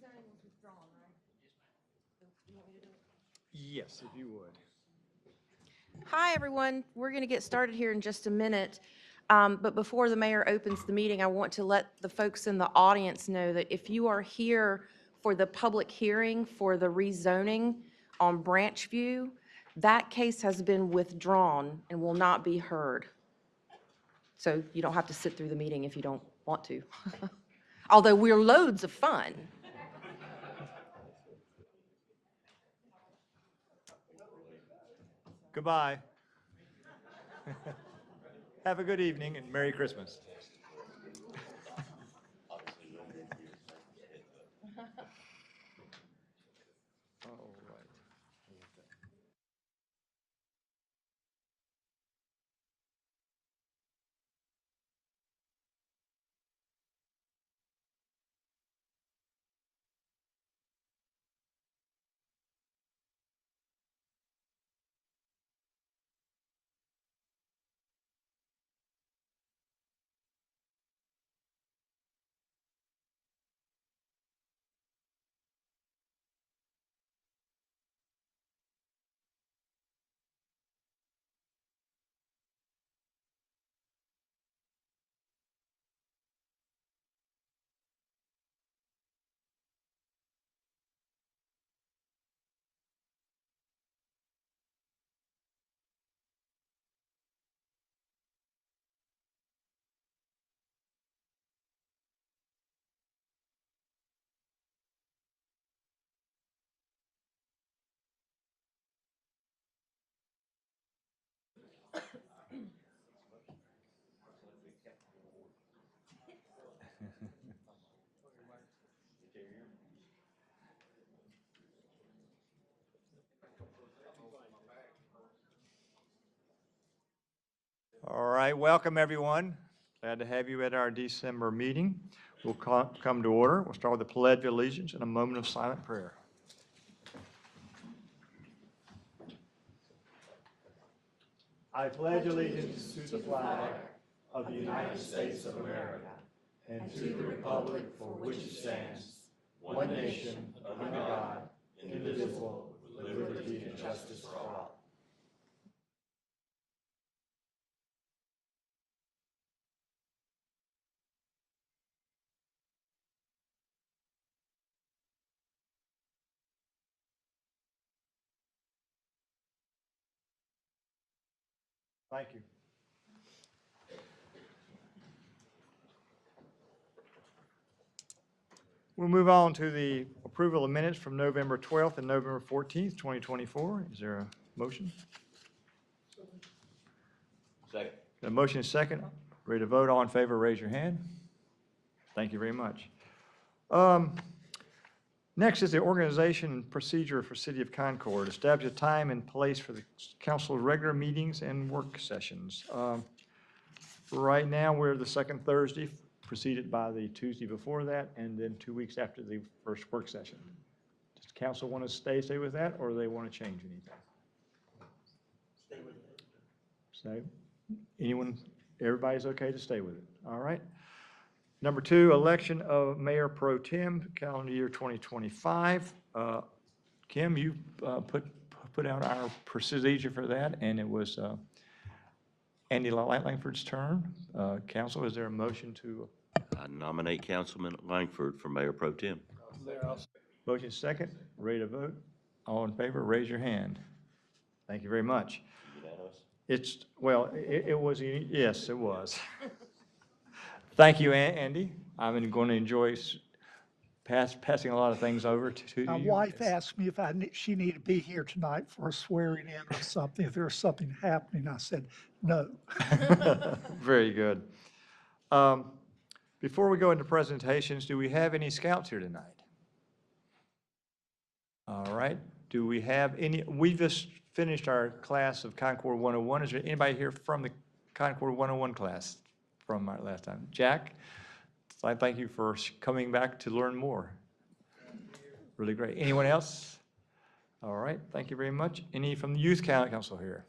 rezoning was withdrawn, right? You want me to do it? Yes, if you would. Hi, everyone. We're going to get started here in just a minute. But before the mayor opens the meeting, I want to let the folks in the audience know that if you are here for the public hearing for the rezoning on Branchview, that case has been withdrawn and will not be heard. So you don't have to sit through the meeting if you don't want to. Although we're loads of fun. Goodbye. Have a good evening and Merry Christmas. All right. All right, welcome everyone. Glad to have you at our December meeting. We'll come to order. We'll start with the Pledge of Allegiance and a moment of silent prayer. I pledge allegiance to the flag of the United States of America and to the republic for which it stands, one nation, under God, indivisible, with liberty and justice for all. Thank you. We'll move on to the approval of minutes from November 12th and November 14th, 2024. Is there a motion? Second. A motion is second. Ready to vote? All in favor, raise your hand. Thank you very much. Next is the organization and procedure for City of Concord. Establish a time and place for the council's regular meetings and work sessions. Right now, we're the second Thursday, preceded by the Tuesday before that, and then 2 weeks after the first work session. Does council want to stay with that, or do they want to change anything? Stay with it. Stay? Anyone, everybody's okay to stay with it? All right. Number 2, election of Mayor Pro Tem, calendar year 2025. Kim, you put out our procedure for that, and it was Andy Langford's turn. Council, is there a motion to? I nominate Councilman Langford for Mayor Pro Tem. Motion second, ready to vote? All in favor, raise your hand. Thank you very much. Unanimous? It was, yes, it was. Thank you, Andy. I'm going to enjoy passing a lot of things over to you. My wife asked me if she needed to be here tonight for a swearing in or something, if there was something happening. I said, no. Very good. Before we go into presentations, do we have any scouts here tonight? All right. Do we have any? We just finished our class of Concord 101. Is there anybody here from the Concord 101 class from our last time? Jack, I thank you for coming back to learn more. Really great. Anyone else? All right. Thank you very much. Any from the Youth Council here?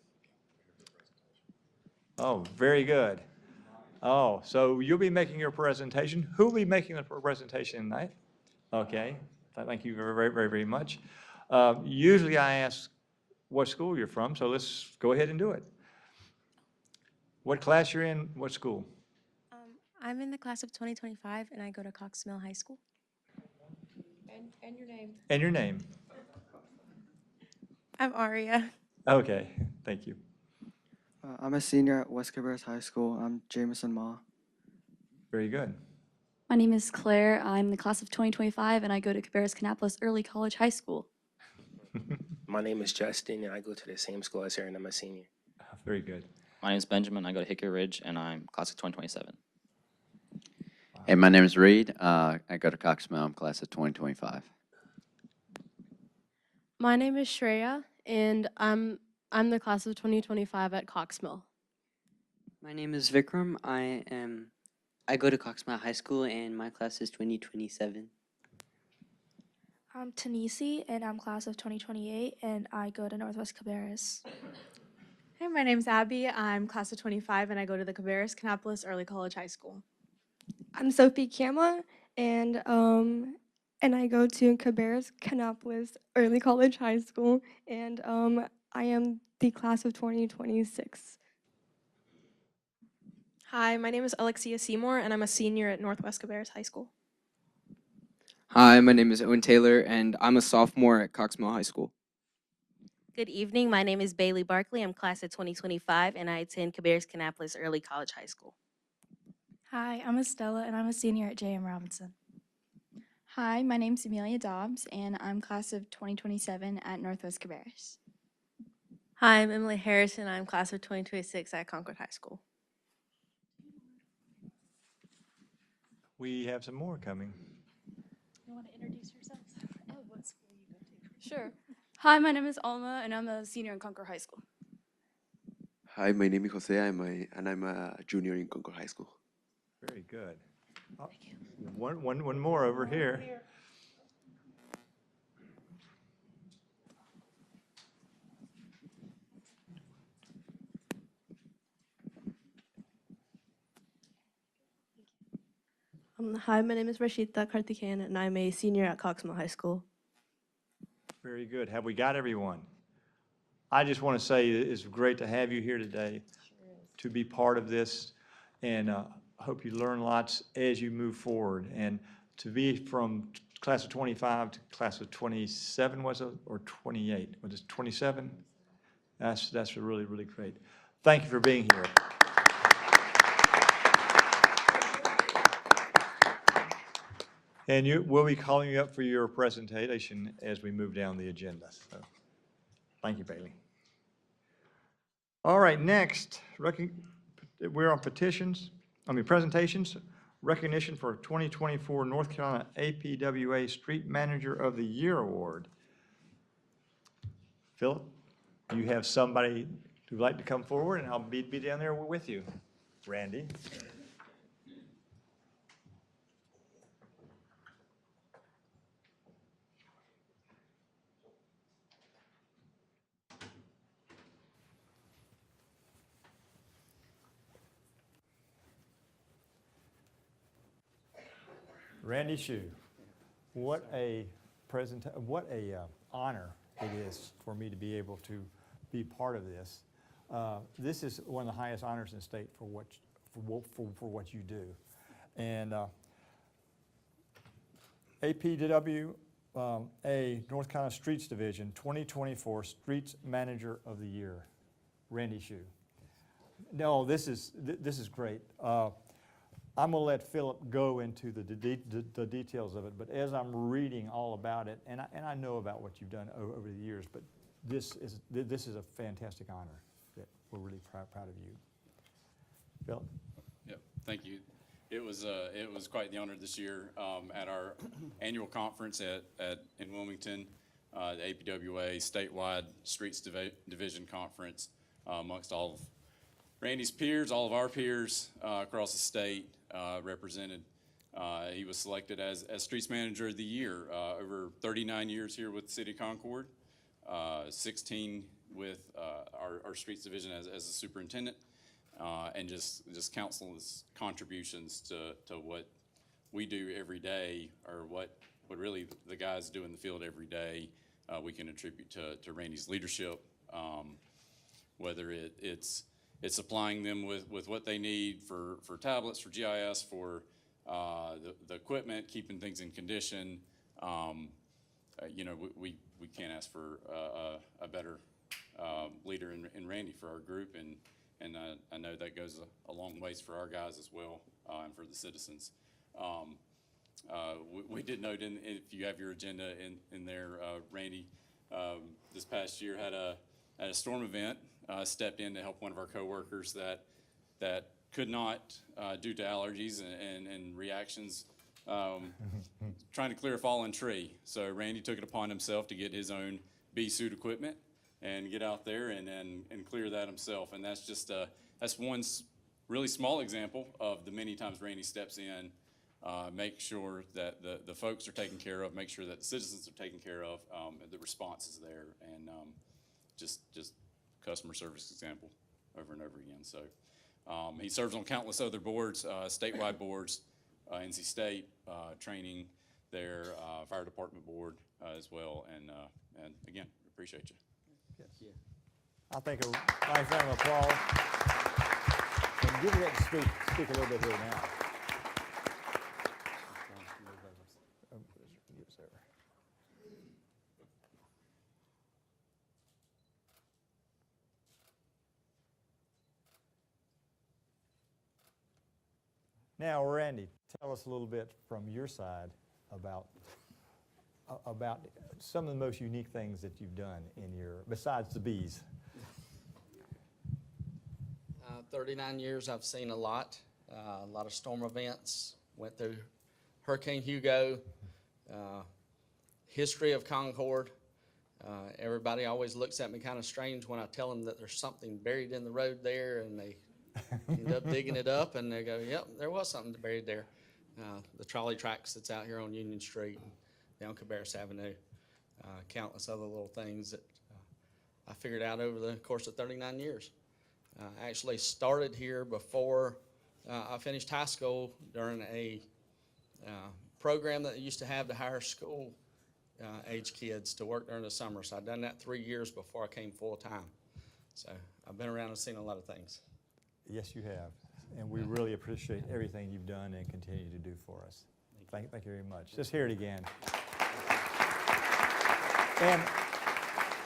Oh, very good. Oh, so you'll be making your presentation. Who will be making the presentation tonight? Okay. Thank you very, very, very, very much. Usually I ask what school you're from, so let's go ahead and do it. What class you're in, what school? I'm in the class of 2025, and I go to Cox Mill High School. And your name? And your name? I'm Aria. Okay, thank you. I'm a senior at West Cabarrus High School. I'm Jameson Ma. Very good. My name is Claire. I'm the class of 2025, and I go to Cabarrus Kannapolis Early College High School. My name is Justin, and I go to the same school as her, and I'm a senior. Very good. My name is Benjamin. I go to Hickory Ridge, and I'm class of 2027. Hey, my name is Reed. I go to Cox Mill. I'm class of 2025. My name is Shreya, and I'm the class of 2025 at Cox Mill. My name is Vikram. I go to Cox Mill High School, and my class is 2027. I'm Tanisi, and I'm class of 2028, and I go to Northwest Cabarrus. Hey, my name's Abby. I'm class of 25, and I go to the Cabarrus Kannapolis Early College High School. I'm Sophie Kama, and I go to Cabarrus Kannapolis Early College High School, and I am the class of 2026. Hi, my name is Alexia Seymour, and I'm a senior at Northwest Cabarrus High School. Hi, my name is Owen Taylor, and I'm a sophomore at Cox Mill High School. Good evening. My name is Bailey Barkley. I'm class of 2025, and I attend Cabarrus Kannapolis Early College High School. Hi, I'm Estella, and I'm a senior at J.M. Robinson. Hi, my name's Amelia Dobbs, and I'm class of 2027 at Northwest Cabarrus. Hi, I'm Emily Harrison. I'm class of 2026 at Concord High School. We have some more coming. You want to introduce yourselves? Oh, what school you go to? Sure. Hi, my name is Alma, and I'm a senior in Concord High School. Hi, my name is Jose, and I'm a junior in Concord High School. Very good. Oh, one more over here. Hi, my name is Rashida Karthikeyan, and I'm a senior at Cox Mill High School. Very good. Have we got everyone? I just want to say it's great to have you here today, to be part of this, and I hope you learn lots as you move forward. And to be from class of 25 to class of 27, was it, or 28? Was it 27? That's really, really great. Thank you for being here. And we'll be calling you up for your presentation as we move down the agenda. So, thank you, Bailey. All right, next, we're on presentations. Recognition for 2024 North Carolina APWA Street Manager of the Year Award. Philip, you have somebody who'd like to come forward, and I'll be down there with you. Randy. Randy Shue, what a honor it is for me to be able to be part of this. This is one of the highest honors in the state for what you do. And APWA North Carolina Streets Division 2024 Streets Manager of the Year, Randy Shue. No, this is great. I'm going to let Philip go into the details of it, but as I'm reading all about it, and I know about what you've done over the years, but this is a fantastic honor that we're really proud of you. Philip? Yep, thank you. It was quite the honor this year at our annual conference in Wilmington, the APWA statewide Streets Division Conference, amongst all of Randy's peers, all of our peers across the state represented. He was selected as Streets Manager of the Year over 39 years here with the City of Concord, 16 with our Streets Division as a superintendent, and just countless contributions to what we do every day, or what but really the guys doing the field every day, we can attribute to Randy's leadership. Whether it's supplying them with what they need for tablets, for GIS, for the equipment, keeping things in condition. You know, we can't ask for a better leader in Randy for our group, and I know that goes a long ways for our guys as well, and for the citizens. We did note, if you have your agenda in there, Randy, this past year had a storm event, stepped in to help one of our coworkers that could not, due to allergies and reactions, trying to clear a fallen tree. So Randy took it upon himself to get his own bee suit equipment and get out there and clear that himself. And that's just that's one really small example of the many times Randy steps in, make sure that the folks are taken care of, make sure that the citizens are taken care of, the response is there, and just customer service example over and over again. So he serves on countless other boards, statewide boards, NC State, training there, fire department board as well, and again, appreciate you. Yes. I think a nice round of applause. And give it to speak a little bit here now. Now, Randy, tell us a little bit from your side about some of the most unique things that you've done in besides the bees. 39 years, I've seen a lot of storm events, went through Hurricane Hugo, history of Concord. Everybody always looks at me kind of strange when I tell them that there's something buried in the road there, and they end up digging it up, and they go, yep, there was something buried there. The trolley tracks that's out here on Union Street, down Cabarrus Avenue, countless other little things that I figured out over the course of 39 years. I actually started here before I finished high school during a program that they used to have to hire school age kids to work during the summer. So I'd done that 3 years before I came full time. So I've been around and seen a lot of things. Yes, you have. And we really appreciate everything you've done and continue to do for us. Thank you very much. Just hear it again. And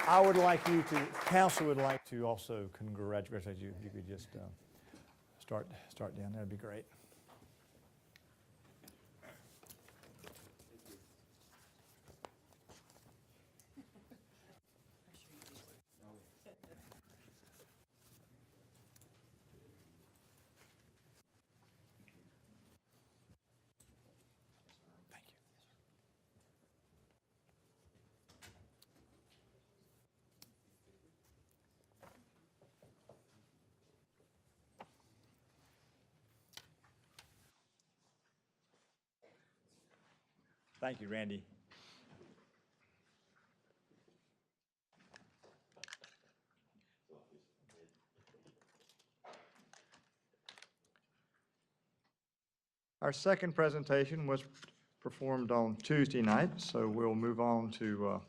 I would like you to, council would like to also congratulate you. If you could just start down there, that'd be great. Thank you, Randy. Our second presentation was performed on Tuesday night, so we'll move on to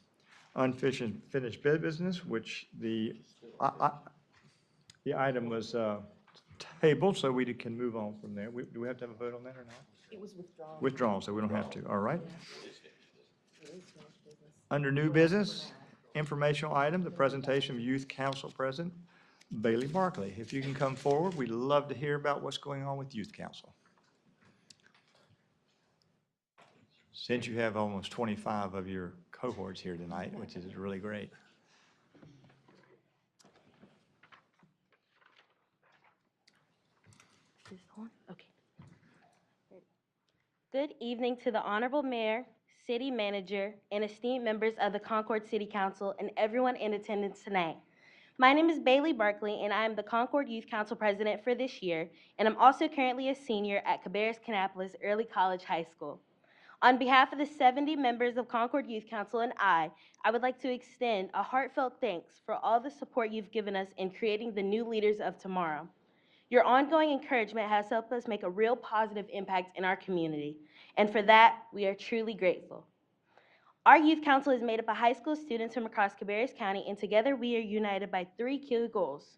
unfinished business, which the item was tabled, so we can move on from there. Do we have to have a vote on that or not? It was withdrawn. Withdrawn, so we don't have to. All right. Under new business, informational item, the presentation of Youth Council President Bailey Barkley. If you can come forward, we'd love to hear about what's going on with Youth Council. Since you have almost 25 of your cohorts here tonight, which is really great. Is this on? Okay. Good evening to the Honorable Mayor, City Manager, and esteemed members of the Concord City Council and everyone in attendance tonight. My name is Bailey Barkley, and I am the Concord Youth Council President for this year, and I'm also currently a senior at Cabarrus Kannapolis Early College High School. On behalf of the 70 members of Concord Youth Council and I would like to extend a heartfelt thanks for all the support you've given us in creating the new leaders of tomorrow. Your ongoing encouragement has helped us make a real positive impact in our community, and for that, we are truly grateful. Our youth council is made up of high school students from across Cabarrus County, and together we are united by 3 key goals: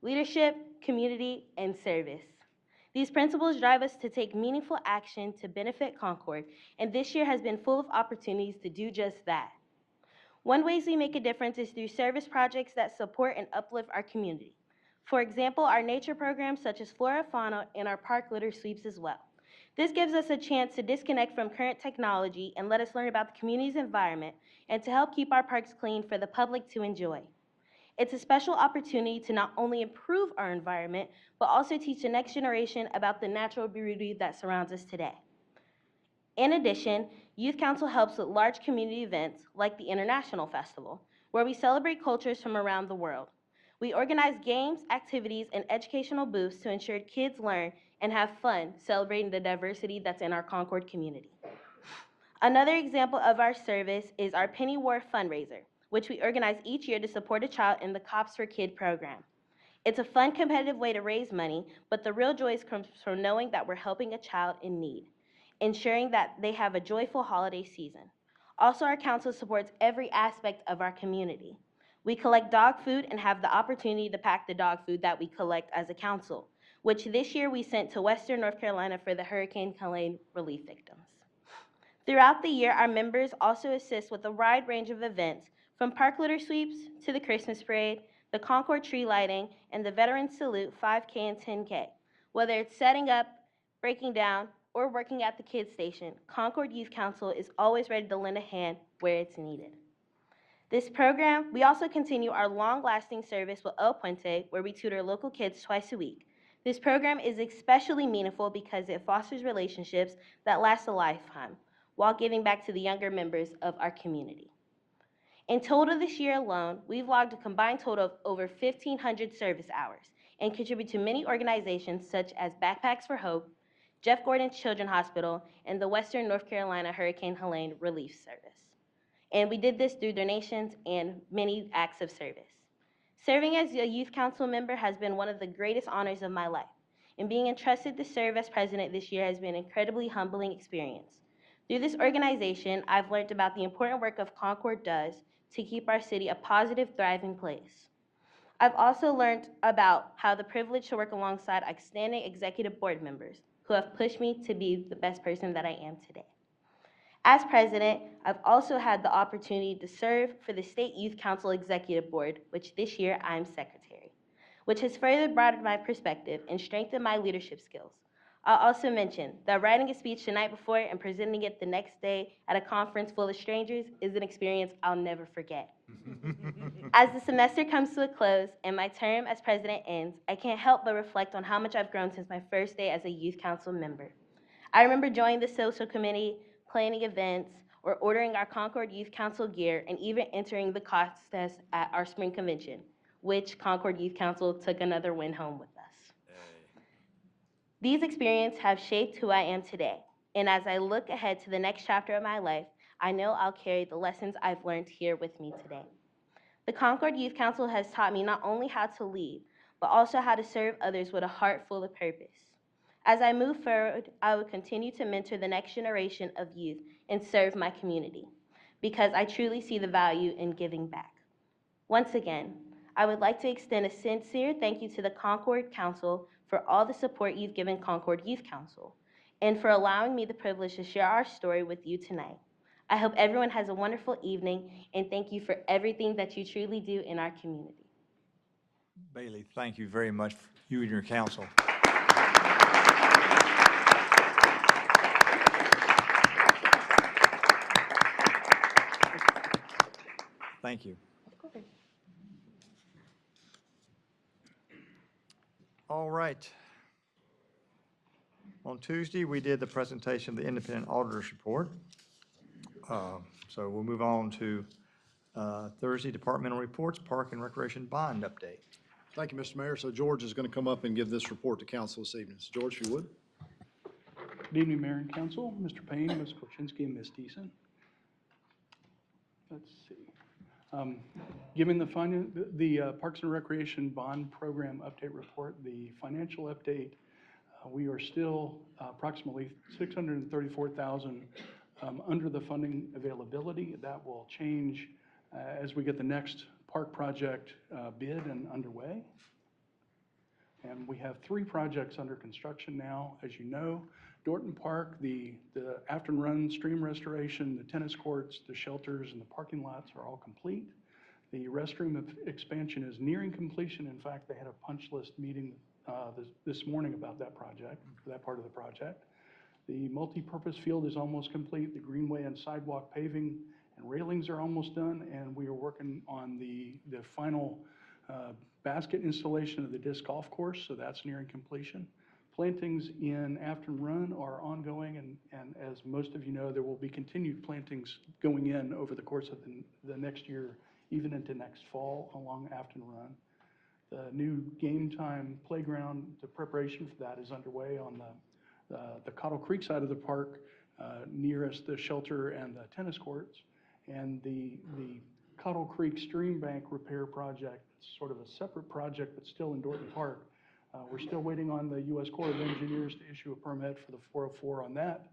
leadership, community, and service. These principles drive us to take meaningful action to benefit Concord, and this year has been full of opportunities to do just that. One ways we make a difference is through service projects that support and uplift our community. For example, our nature programs such as Flora Fauna and our park litter sweeps as well. This gives us a chance to disconnect from current technology and let us learn about the community's environment and to help keep our parks clean for the public to enjoy. It's a special opportunity to not only improve our environment, but also teach the next generation about the natural beauty that surrounds us today. In addition, Youth Council helps with large community events like the International Festival, where we celebrate cultures from around the world. We organize games, activities, and educational booths to ensure kids learn and have fun celebrating the diversity that's in our Concord community. Another example of our service is our Penny War fundraiser, which we organize each year to support a child in the Cops for Kid program. It's a fun, competitive way to raise money, but the real joy comes from knowing that we're helping a child in need, ensuring that they have a joyful holiday season. Also, our council supports every aspect of our community. We collect dog food and have the opportunity to pack the dog food that we collect as a council, which this year we sent to Western North Carolina for the Hurricane Helene relief victims. Throughout the year, our members also assist with a wide range of events, from park litter sweeps to the Christmas parade, the Concord tree lighting, and the Veterans Salute 5K and 10K. Whether it's setting up, breaking down, or working at the kids station, Concord Youth Council is always ready to lend a hand where it's needed. This program, we also continue our long-lasting service with El Puente, where we tutor local kids twice a week. This program is especially meaningful because it fosters relationships that last a lifetime, while giving back to the younger members of our community. In total this year alone, we've logged a combined total of over 1,500 service hours and contribute to many organizations such as Backpacks for Hope, Jeff Gordon's Children's Hospital, and the Western North Carolina Hurricane Helene Relief Service. And we did this through donations and many acts of service. Serving as a youth council member has been one of the greatest honors of my life, and being entrusted to serve as president this year has been an incredibly humbling experience. Through this organization, I've learned about the important work of Concord does to keep our city a positive, thriving place. I've also learned about how the privilege to work alongside outstanding executive board members who have pushed me to be the best person that I am today. As president, I've also had the opportunity to serve for the State Youth Council Executive Board, which this year I'm secretary, which has further broadened my perspective and strengthened my leadership skills. I'll also mention that writing a speech the night before and presenting it the next day at a conference full of strangers is an experience I'll never forget. As the semester comes to a close and my term as president ends, I can't help but reflect on how much I've grown since my first day as a youth council member. I remember joining the social committee, planning events, or ordering our Concord Youth Council gear, and even entering the contest at our spring convention, which Concord Youth Council took another win home with us. These experiences have shaped who I am today, and as I look ahead to the next chapter of my life, I know I'll carry the lessons I've learned here with me today. The Concord Youth Council has taught me not only how to lead, but also how to serve others with a heart full of purpose. As I move forward, I will continue to mentor the next generation of youth and serve my community, because I truly see the value in giving back. Once again, I would like to extend a sincere thank you to the Concord Council for all the support you've given Concord Youth Council, and for allowing me the privilege to share our story with you tonight. I hope everyone has a wonderful evening, and thank you for everything that you truly do in our community. Bailey, thank you very much, you and your council. Thank you. All right. On Tuesday, we did the presentation of the independent auditor's report. So we'll move on to Thursday, departmental reports, park and recreation bond update. Thank you, Mr. Mayor. So George is going to come up and give this report to council this evening. So George, if you would. Good evening, Mayor and Council, Mr. Payne, Ms. Korchinski, and Ms. Deason. Let's see. Given the Parks and Recreation Bond Program Update Report, the financial update, we are still approximately $634,000 under the funding availability. That will change as we get the next park project bid and underway. And we have 3 projects under construction now, as you know. Dorton Park, the Afton Run stream restoration, the tennis courts, the shelters, and the parking lots are all complete. The restroom expansion is nearing completion. In fact, they had a punch list meeting this morning about that project, that part of the project. The multi-purpose field is almost complete. The greenway and sidewalk paving and railings are almost done, and we are working on the final basket installation of the disc golf course, so that's nearing completion. Plantings in Afton Run are ongoing, and as most of you know, there will be continued plantings going in over the course of the next year, even into next fall along Afton Run. The new game time playground, the preparation for that is underway on the Cottle Creek side of the park, nearest the shelter and the tennis courts. And the Cottle Creek Stream Bank Repair Project, it's sort of a separate project, but still in Dorton Park. We're still waiting on the U.S. Corps of Engineers to issue a permit for the 404 on that.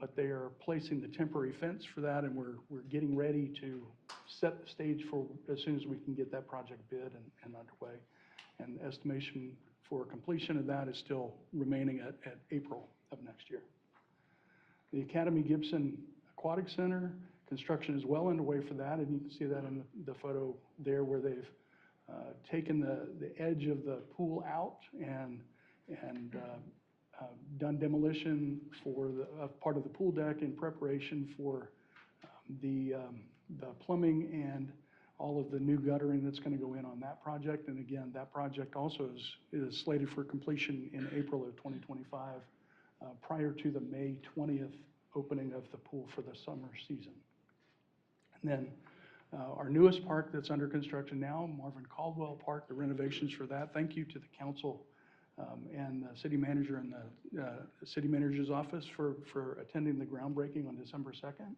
But they are placing the temporary fence for that, and we're getting ready to set the stage for as soon as we can get that project bid and underway. And estimation for completion of that is still remaining at April of next year. The Academy Gibson Aquatic Center, construction is well underway for that, and you can see that in the photo there where they've taken the edge of the pool out and done demolition for part of the pool deck in preparation for the plumbing and all of the new guttering that's going to go in on that project. And again, that project also is slated for completion in April of 2025, prior to the May 20th opening of the pool for the summer season. And then our newest park that's under construction now, Marvin Caldwell Park, the renovations for that. Thank you to the council and the city manager and the city manager's office for attending the groundbreaking on December 2nd.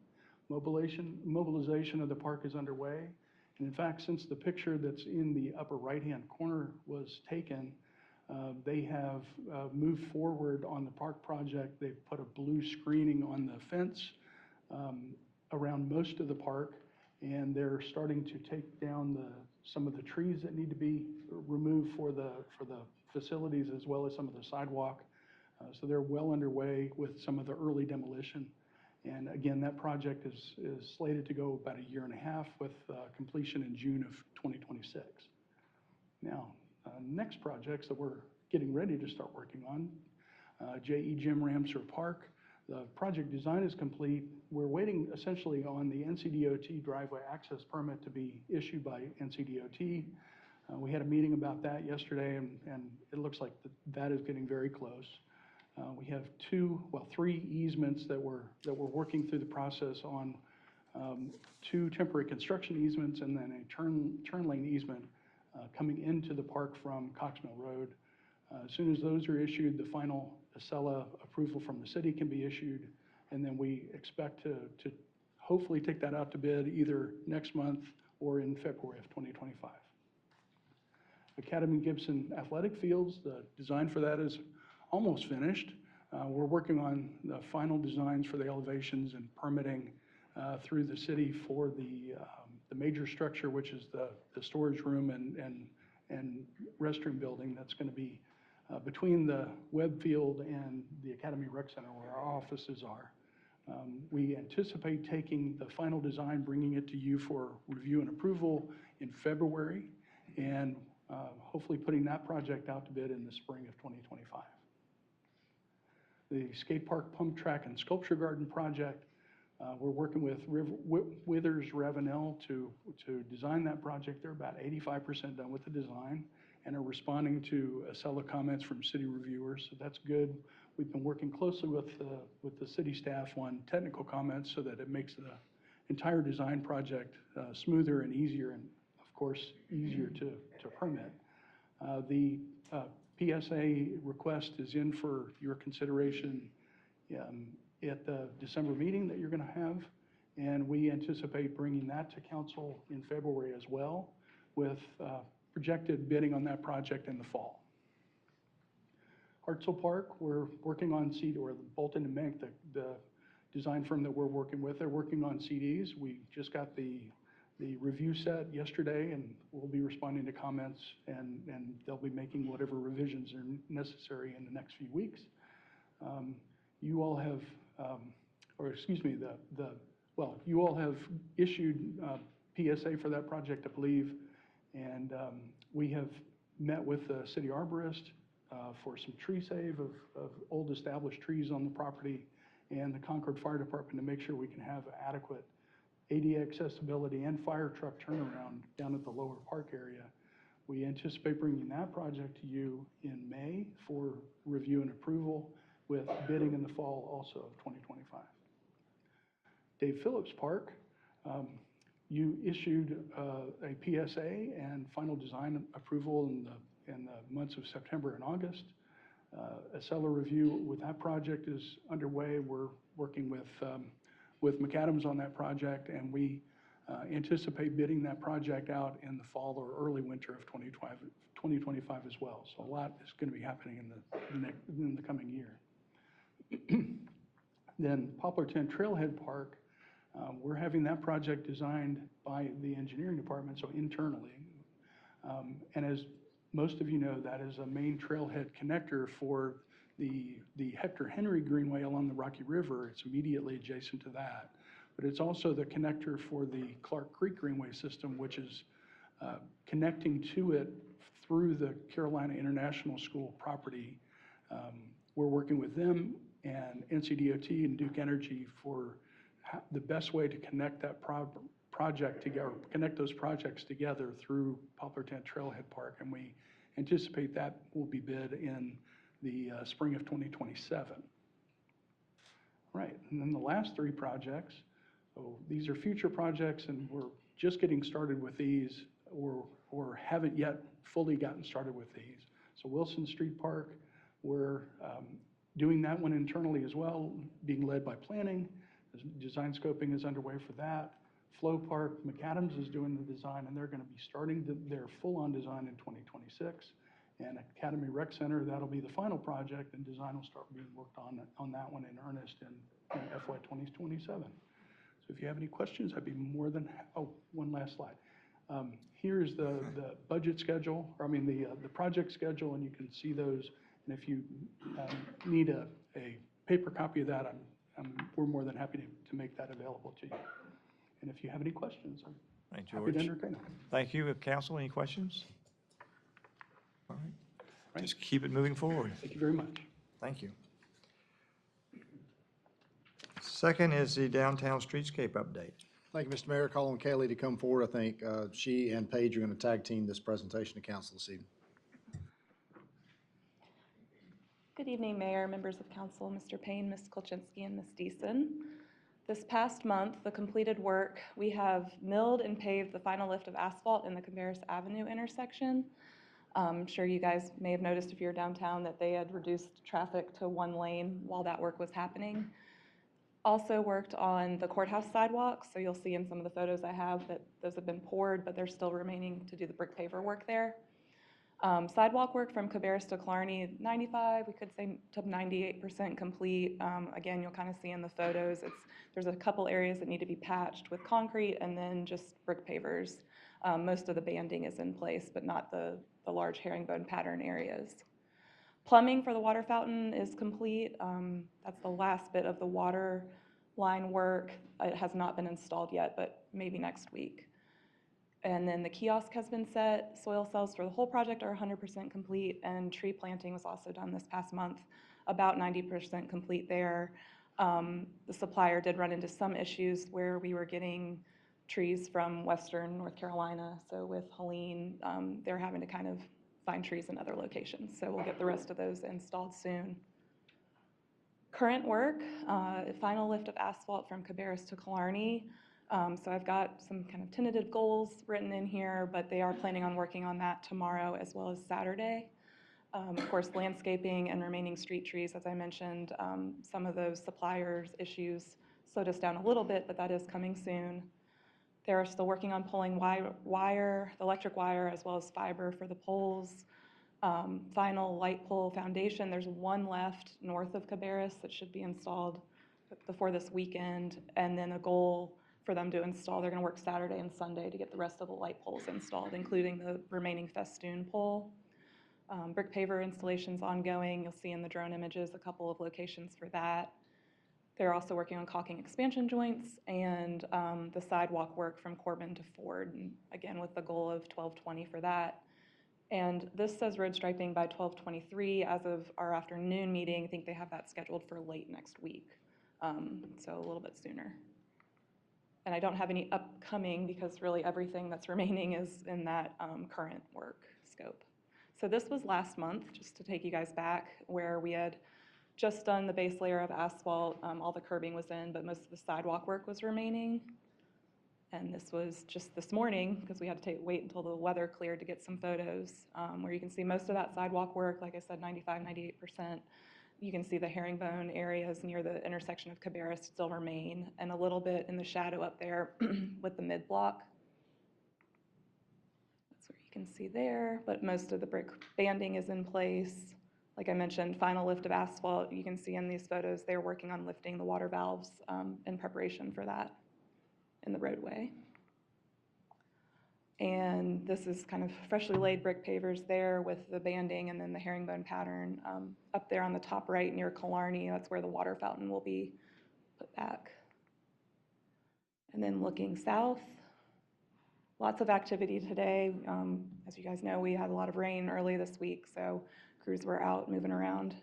Mobilization of the park is underway. And in fact, since the picture that's in the upper right-hand corner was taken, they have moved forward on the park project. They've put a blue screening on the fence around most of the park, and they're starting to take down some of the trees that need to be removed for the facilities, as well as some of the sidewalk. So they're well underway with some of the early demolition. And again, that project is slated to go about 1.5 years with completion in June of 2026. Now, next projects that we're getting ready to start working on, J.E. Jim Ramseur Park. The project design is complete. We're waiting essentially on the NCDOT driveway access permit to be issued by NCDOT. We had a meeting about that yesterday, and it looks like that is getting very close. We have 3 easements that we're working through the process on, 2 temporary construction easements and then a turn lane easement coming into the park from Cox Mill Road. As soon as those are issued, the final ACELA approval from the city can be issued, and then we expect to hopefully take that out to bid either next month or in February of 2025. Academy Gibson Athletic Fields, the design for that is almost finished. We're working on the final designs for the elevations and permitting through the city for the major structure, which is the storage room and restroom building that's going to be between the Webb Field and the Academy Rec Center, where our offices are. We anticipate taking the final design, bringing it to you for review and approval in February, and hopefully putting that project out to bid in the spring of 2025. The skate park, pump track, and sculpture garden project, we're working with Withers Ravenel to design that project. They're about 85% done with the design and are responding to ACELA comments from city reviewers, so that's good. We've been working closely with the city staff on technical comments so that it makes the entire design project smoother and easier, and of course, easier to permit. The PSA request is in for your consideration at the December meeting that you're going to have, and we anticipate bringing that to council in February as well, with projected bidding on that project in the fall. Hartselle Park, we're working on the Bolton and Mink, the design firm that we're working with. They're working on CDs. We just got the review set yesterday, and we'll be responding to comments, and they'll be making whatever revisions are necessary in the next few weeks. You all have, you all have issued PSA for that project, I believe, and we have met with the city arborist for some tree save of old established trees on the property, and the Concord Fire Department to make sure we can have adequate ADA accessibility and fire truck turnaround down at the lower park area. We anticipate bringing that project to you in May for review and approval, with bidding in the fall also of 2025. Dave Phillips Park, you issued a PSA and final design approval in the months of September and August. A seller review with that project is underway. We're working with McAdams on that project, and we anticipate bidding that project out in the fall or early winter of 2025 as well. So a lot is going to be happening in the coming year. Then Poplarton Trailhead Park, we're having that project designed by the engineering department, so internally. And as most of you know, that is a main trailhead connector for the Hector Henry Greenway along the Rocky River. It's immediately adjacent to that. But it's also the connector for the Clark Creek Greenway system, which is connecting to it through the Carolina International School property. We're working with them and NCDOT and Duke Energy for the best way to connect that project together, connect those projects together through Poplarton Trailhead Park, and we anticipate that will be bid in the spring of 2027. Right, and then the last three projects, so these are future projects, and we're just getting started with these, or haven't yet fully gotten started with these. So Wilson Street Park, we're doing that one internally as well, being led by planning. Design scoping is underway for that. Flow Park, McAdams is doing the design, and they're going to be starting their full-on design in 2026. And Academy Rec Center, that'll be the final project, and design will start being worked on that one in earnest in FY 2027. So if you have any questions, I'd be more than, one last slide. Here's the budget schedule, or I mean the project schedule, and you can see those. And if you need a paper copy of that, we're more than happy to make that available to you. And if you have any questions, I'm Thank happy to entertain them. Thank you. Council, any questions? All right. Just keep it moving forward. Thank you very much. Thank you. Second is the downtown streetscape update. Thank you, Mr. Mayor. Call on Kaylee to come forward. I think she and Paige are going to tag team this presentation to council this evening. Good evening, Mayor, members of council, Mr. Payne, Ms. Kolchinsky, and Ms. Deason. This past month, the completed work, we have milled and paved the final lift of asphalt in the Cabarrus Avenue intersection. I'm sure you guys may have noticed if you're downtown that they had reduced traffic to one lane while that work was happening. Also worked on the courthouse sidewalks, so you'll see in some of the photos I have that those have been poured, but they're still remaining to do the brick paver work there. Sidewalk work from Cabarrus to Killarney, 95, we could say to 98% complete. Again, you'll kind of see in the photos, there's a couple areas that need to be patched with concrete and then just brick pavers. Most of the banding is in place, but not the large herringbone pattern areas. Plumbing for the water fountain is complete. That's the last bit of the water line work. It has not been installed yet, but maybe next week. And then the kiosk has been set. Soil cells for the whole project are 100% complete, and tree planting was also done this past month, about 90% complete there. The supplier did run into some issues where we were getting trees from western North Carolina. So with Helene, they're having to kind of find trees in other locations. So we'll get the rest of those installed soon. Current work, final lift of asphalt from Cabarrus to Killarney. So I've got some kind of tentative goals written in here, but they are planning on working on that tomorrow as well as Saturday. Of course, landscaping and remaining street trees, as I mentioned, some of those suppliers' issues slowed us down a little bit, but that is coming soon. They're still working on pulling wire, the electric wire, as well as fiber for the poles. Final light pole foundation, there's one left north of Cabarrus that should be installed before this weekend, and then a goal for them to install, they're gonna work Saturday and Sunday to get the rest of the light poles installed, including the remaining festoon pole. Brick paver installation's ongoing. You'll see in the drone images a couple of locations for that. They're also working on caulking expansion joints and the sidewalk work from Corbin to Ford, and again, with the goal of 12/20 for that. And this says road striping by 12/23. As of our afternoon meeting, I think they have that scheduled for late next week, so a little bit sooner. And I don't have any upcoming because really everything that's remaining is in that current work scope. So this was last month, just to take you guys back, where we had just done the base layer of asphalt. All the curbing was in, but most of the sidewalk work was remaining. And this was just this morning, because we had to wait until the weather cleared to get some photos, where you can see most of that sidewalk work, like I said, 95, 98%. You can see the herringbone areas near the intersection of Cabarrus still remain, and a little bit in the shadow up there with the mid-block. That's where you can see there, but most of the brick banding is in place. Like I mentioned, final lift of asphalt, you can see in these photos, they're working on lifting the water valves in preparation for that in the roadway. And this is kind of freshly laid brick pavers there with the banding and then the herringbone pattern. Up there on the top right near Killarney, that's where the water fountain will be put back. And then looking south, lots of activity today. As you guys know, we had a lot of rain early this week, so crews were out moving around.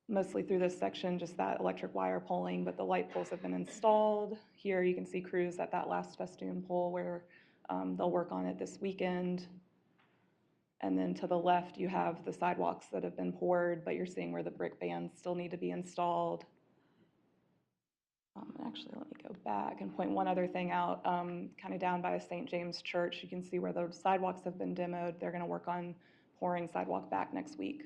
Mostly through this section, just that electric wire pulling, but the light poles have been installed. Here you can see crews at that last festoon pole where they'll work on it this weekend. And then to the left, you have the sidewalks that have been poured, but you're seeing where the brick bands still need to be installed. Actually, let me go back and point one other thing out. Kind of down by St. James Church, you can see where the sidewalks have been demoed. They're going to work on pouring sidewalk back next week.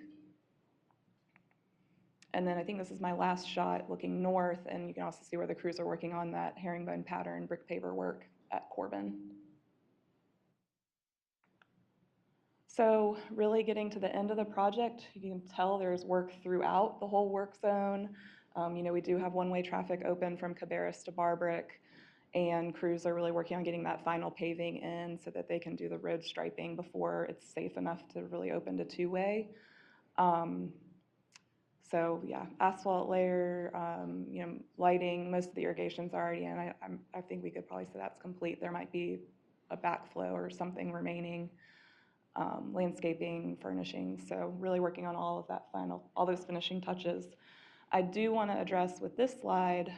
And then I think this is my last shot looking north, and you can also see where the crews are working on that herringbone pattern brick paver work at Corbin. So really getting to the end of the project, you can tell there's work throughout the whole work zone. You know, we do have one-way traffic open from Cabarrus to Barbrick, and crews are really working on getting that final paving in so that they can do the road striping before it's safe enough to really open to two-way. So yeah, asphalt layer, you know, lighting, most of the irrigation's already in. I think we could probably say that's complete. There might be a backflow or something remaining, landscaping, furnishings. So really working on all of that all those finishing touches. I do want to address with this slide,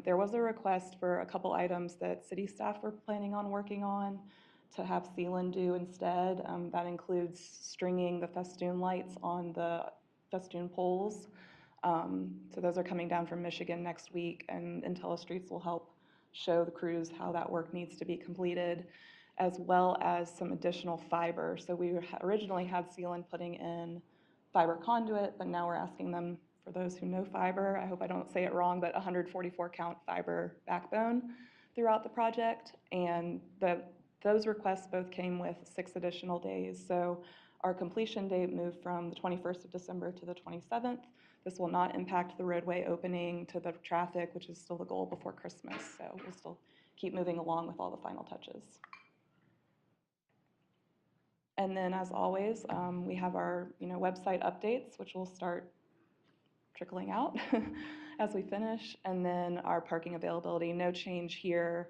there was a request for a couple items that city staff were planning on working on to have Sealand do instead. That includes stringing the festoon lights on the festoon poles. So those are coming down from Michigan next week, and IntelliStreets will help show the crews how that work needs to be completed, as well as some additional fiber. So we originally had Sealand putting in fiber conduit, but now we're asking them, for those who know fiber, I hope I don't say it wrong, but 144 count fiber backbone throughout the project. And those requests both came with 6 additional days. So our completion date moved from the 21st of December to the 27th. This will not impact the roadway opening to the traffic, which is still the goal before Christmas. So we'll still keep moving along with all the final touches. And then, as always, we have our website updates, which will start trickling out as we finish. And then our parking availability, no change here.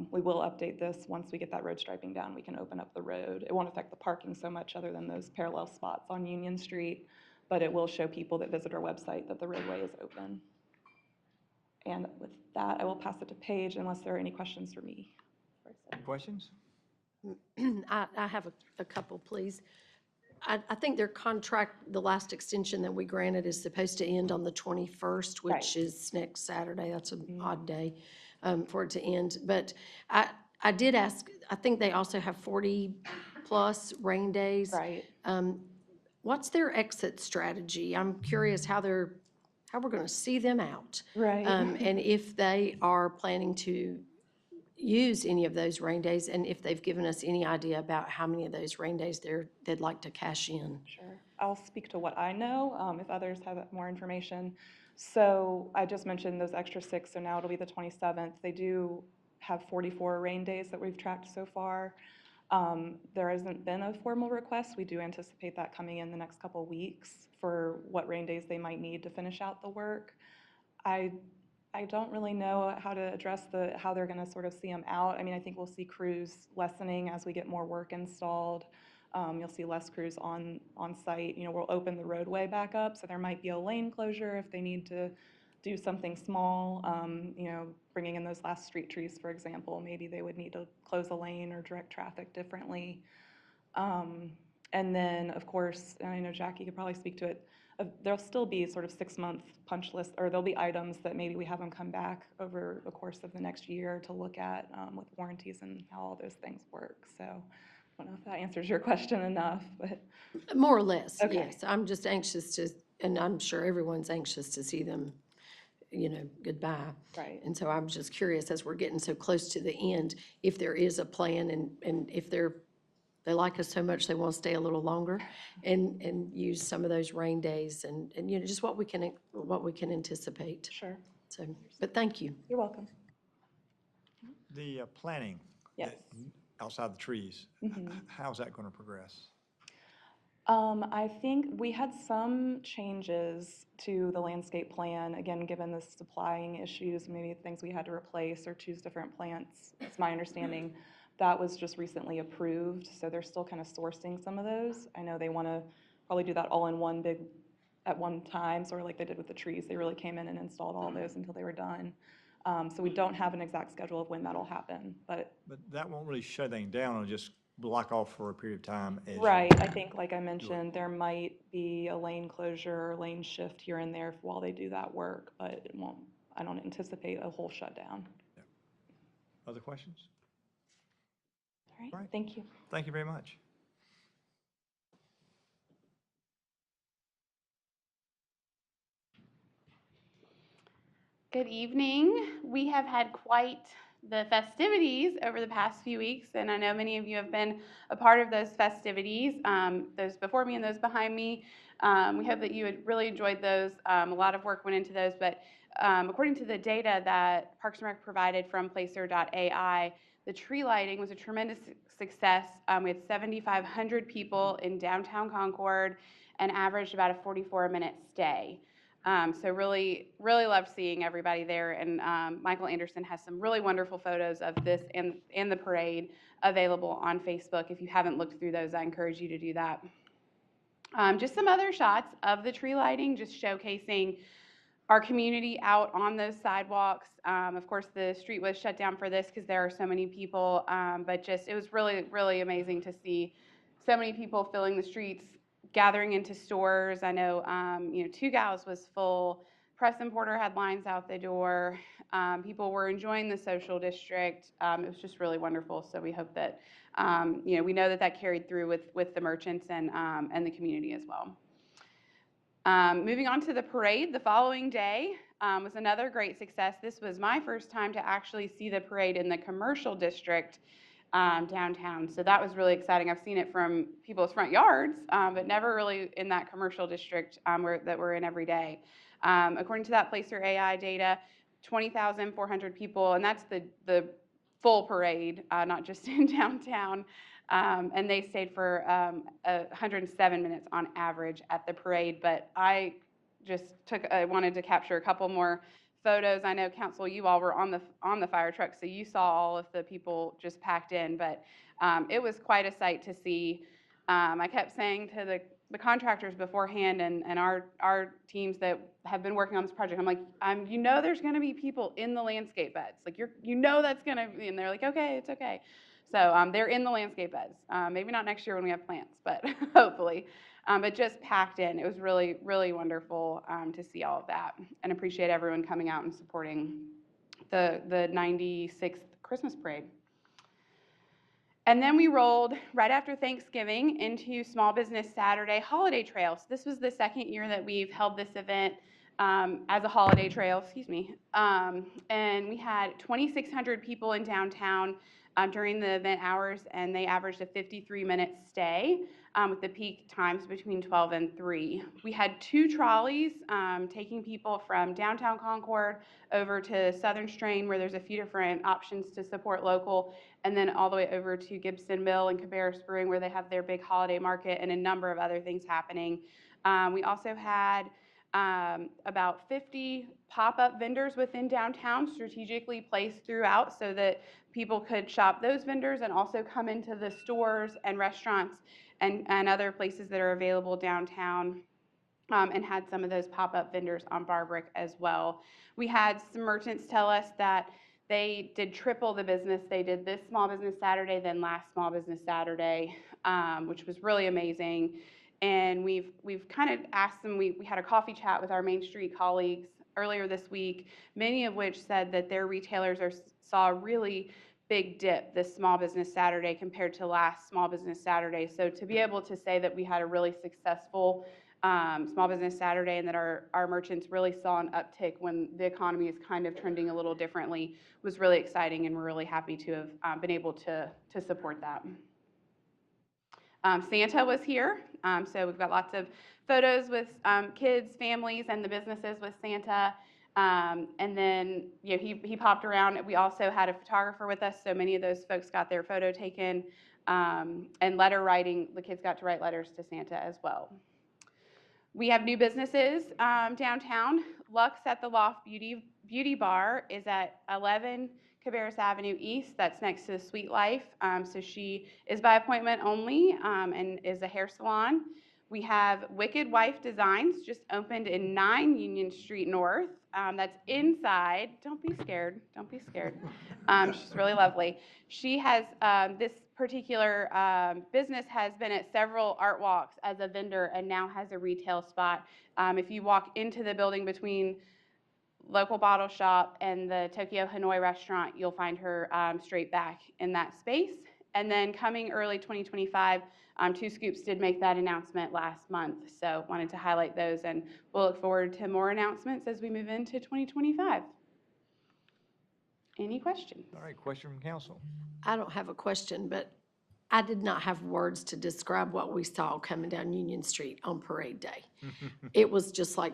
We will update this once we get that road striping down. We can open up the road. It won't affect the parking so much other than those parallel spots on Union Street, but it will show people that visit our website that the roadway is open. And with that, I will pass it to Paige unless there are any questions for me. Any questions? I have a couple, please. I think their contract, the last extension that we granted is supposed to end on the 21st, which Right. is next Saturday. That's an odd day for it to end. But I did ask, I think they also have 40-plus rain days. Right. What's their exit strategy? I'm curious how we're going to see them out. Right. And if they are planning to use any of those rain days, and if they've given us any idea about how many of those rain days they'd like to cash in. Sure. I'll speak to what I know. If others have more information, So I just mentioned those extra 6, so now it'll be the 27th. They do have 44 rain days that we've tracked so far. There hasn't been a formal request. We do anticipate that coming in the next couple of weeks for what rain days they might need to finish out the work. I don't really know how to address how they're going to sort of see them out. I mean, I think we'll see crews lessening as we get more work installed. You'll see less crews on site. You know, we'll open the roadway back up, so there might be a lane closure if they need to do something small. You know, bringing in those last street trees, for example, maybe they would need to close a lane or direct traffic differently. And then, of course, and I know Jackie could probably speak to it, there'll still be sort of 6-month punch list, or there'll be items that maybe we have them come back over the course of the next year to look at with warranties and how all those things work. So I don't know if that answers your question enough, but. More or less, Okay. yes. I'm just anxious to, and I'm sure everyone's anxious to see them, you know, goodbye. Right. And so I'm just curious, as we're getting so close to the end, if there is a plan and if they like us so much, they want to stay a little longer and use some of those rain days and you know, just what we can anticipate. Sure. So, but thank you. You're welcome. The planning. Yes. Outside the trees, Mhm. how's that going to progress? I think we had some changes to the landscape plan, again, given the supplying issues, maybe things we had to replace or choose different plants. It's my understanding that was just recently approved, so they're still kind of sourcing some of those. I know they want to probably do that all in one big, at one time, sort of like they did with the trees. They really came in and installed all those until they were done. So we don't have an exact schedule of when that'll happen, but. But that won't really shut anything down, it'll just block off for a period of time. As you Right, I think, like I mentioned, there might be a lane closure or lane shift here and there while they do that work, but it won't, I don't anticipate a whole shutdown. Other questions? All right, thank you. Thank you very much. Good evening. We have had quite the festivities over the past few weeks, and I know many of you have been a part of those festivities, those before me and those behind me. We hope that you had really enjoyed those. A lot of work went into those, but according to the data that Parks and Rec provided from Placer.ai, the tree lighting was a tremendous success. We had 7,500 people in downtown Concord and averaged about a 44-minute stay. So really loved seeing everybody there, and Michael Anderson has some really wonderful photos of this and the parade available on Facebook. If you haven't looked through those, I encourage you to do that. Just some other shots of the tree lighting, just showcasing our community out on those sidewalks. Of course, the street was shut down for this because there are so many people, but just it was really amazing to see so many people filling the streets, gathering into stores. I know, Two Gals was full. Press and Porter had lines out the door. People were enjoying the social district. It was just really wonderful. So we hope that, we know that carried through with the merchants and the community as well. Moving on to the parade, the following day was another great success. This was my first time to actually see the parade in the commercial district downtown. So that was really exciting. I've seen it from people's front yards, but never really in that commercial district that we're in every day. According to that Placer.ai data, 20,400 people, and that's the full parade, not just in downtown. And they stayed for 107 minutes on average at the parade. But I wanted to capture a couple more photos. I know, Council, you all were on the fire truck, so you saw all of the people just packed in, but it was quite a sight to see. I kept saying to the contractors beforehand and our teams that have been working on this project, I'm like, there's going to be people in the landscape beds. Like, that's going to be, and they're like, okay, it's okay. So they're in the landscape beds. Maybe not next year when we have plants, but hopefully. But just packed in. It was really wonderful to see all of that, and appreciate everyone coming out and supporting the 96th Christmas parade. And then we rolled right after Thanksgiving into Small Business Saturday Holiday Trail. So this was the second year that we've held this event as a holiday trail, and we had 2,600 people in downtown during the event hours, and they averaged a 53-minute stay. with the peak times between 12 and 3. We had 2 trolleys taking people from downtown Concord over to Southern Strain, where there's a few different options to support local, and then all the way over to Gibson Mill and Cabarrus Brewing, where they have their big holiday market and a number of other things happening. We also had about 50 pop-up vendors within downtown strategically placed throughout so that people could shop those vendors and also come into the stores and restaurants and other places that are available downtown, and had some of those pop-up vendors on Bar Brick as well. We had some merchants tell us that they did triple the business they did this Small Business Saturday than last Small Business Saturday, which was really amazing. And we've kind of asked them, we had a coffee chat with our Main Street colleagues earlier this week, many of which said that their retailers saw a really big dip this Small Business Saturday compared to last Small Business Saturday. So to be able to say that we had a really successful Small Business Saturday and that our merchants really saw an uptick when the economy is kind of trending a little differently was really exciting, and we're really happy to have been able to support that. Santa was here, so we've got lots of photos with kids, families, and the businesses with Santa. And then he popped around. We also had a photographer with us, so many of those folks got their photo taken. And letter writing, the kids got to write letters to Santa as well. We have new businesses downtown. Lux at the Loft Beauty Bar is at 11 Cabarrus Avenue East. That's next to Sweet Life. So she is by appointment only and is a hair salon. We have Wicked Wife Designs, just opened in 9 Union Street North. That's inside. Don't be scared. Don't be scared. She's really lovely. She has, this particular business has been at several art walks as a vendor and now has a retail spot. If you walk into the building between Local Bottle Shop and the Tokyo Hanoi restaurant, you'll find her straight back in that space. And then coming early 2025, Two Scoops did make that announcement last month, so wanted to highlight those, and we'll look forward to more announcements as we move into 2025. Any questions? All right, question from council. I don't have a question, but I did not have words to describe what we saw coming down Union Street on Parade Day. It was just like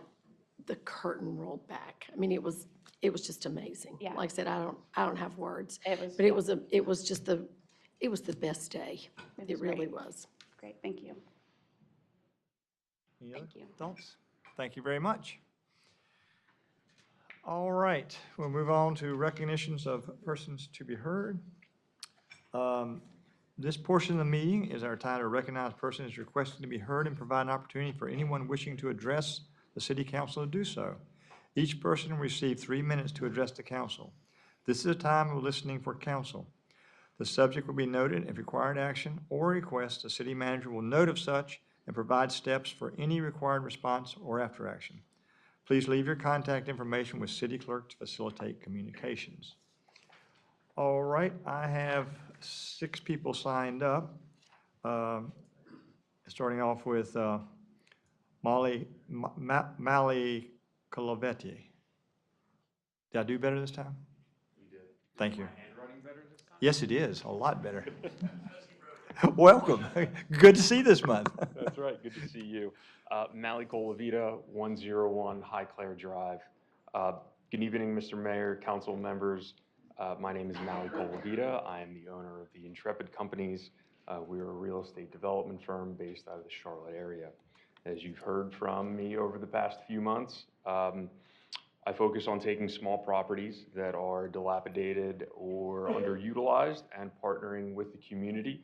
the curtain rolled back. I mean, it was just amazing. Yeah. Like I said, I don't have words. It was It was the best day. It really was. Great, thank you. Any other Thank you. thoughts? Thank you very much. All right, we'll move on to recognitions of persons to be heard. This portion of the meeting is our time to recognize persons requesting to be heard and provide an opportunity for anyone wishing to address the city council to do so. Each person will receive 3 minutes to address the council. This is a time of listening for council. The subject will be noted. If required action or request, the city manager will note of such and provide steps for any required response or after action. Please leave your contact information with city clerk to facilitate communications. All right, I have 6 people signed up. Starting off with Mali Colovetti. Did I do better this time? You did. Thank you. Is my handwriting better this time? Yes, it is, a lot better. Welcome. Good to see you this month. That's right. Good to see you. Mali Colavita, 101 High Clare Drive. Good evening, Mr. Mayor, council members. My name is Mali Colavita. I am the owner of the Intrepid Companies. We are a real estate development firm based out of the Charlotte area. As you've heard from me over the past few months, I focus on taking small properties that are dilapidated or underutilized and partnering with the community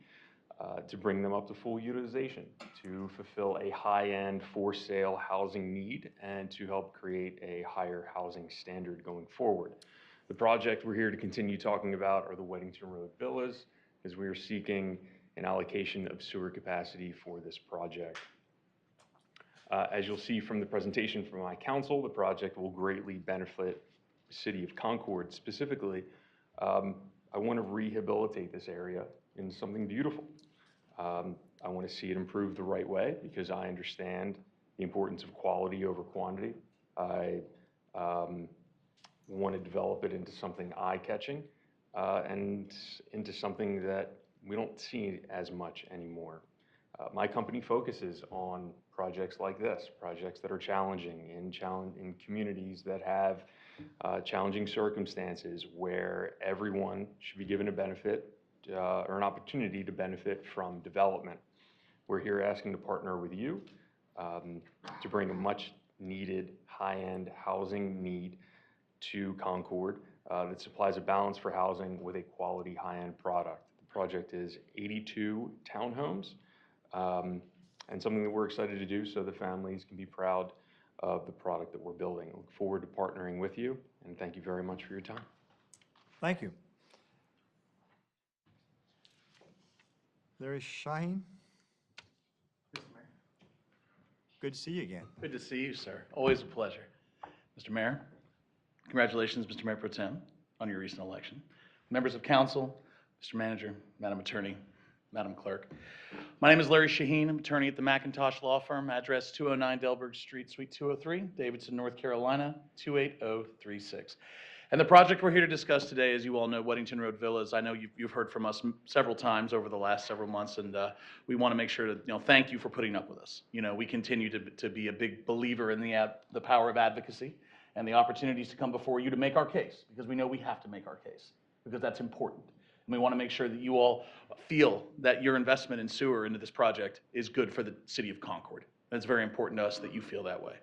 to bring them up to full utilization, to fulfill a high-end for-sale housing need and to help create a higher housing standard going forward. The project we're here to continue talking about are the Weddington Road Villas, as we are seeking an allocation of sewer capacity for this project. As you'll see from the presentation from my council, the project will greatly benefit the city of Concord. Specifically, I want to rehabilitate this area into something beautiful. I want to see it improved the right way because I understand the importance of quality over quantity. I want to develop it into something eye-catching and into something that we don't see as much anymore. My company focuses on projects like this, projects that are challenging in communities that have challenging circumstances where everyone should be given a benefit or an opportunity to benefit from development. We're here asking to partner with you to bring a much needed high-end housing need to Concord that supplies a balance for housing with a quality high-end product. The project is 82 townhomes and something that we're excited to do so the families can be proud of the product that we're building. I look forward to partnering with you, and thank you very much for your time. Thank you. There is Shaheen. Good to see you again. Good to see you, sir. Always a pleasure. Mr. Mayor, congratulations, Mr. Mayor Pro Tem, on your recent election. Members of council, Mr. Manager, Madam Attorney, Madam Clerk. My name is Larry Shaheen. I'm attorney at the McIntosh Law Firm, address 209 Delberg Street, Suite 203, Davidson, North Carolina, 28036. And the project we're here to discuss today, as you all know, Weddington Road Villas. I know you've heard from us several times over the last several months, and we want to make sure to thank you for putting up with us. We continue to be a big believer in the power of advocacy and the opportunities to come before you to make our case, because we know we have to make our case, because that's important. And we want to make sure that you all feel that your investment in sewer into this project is good for the city of Concord. And it's very important to us that you feel that way.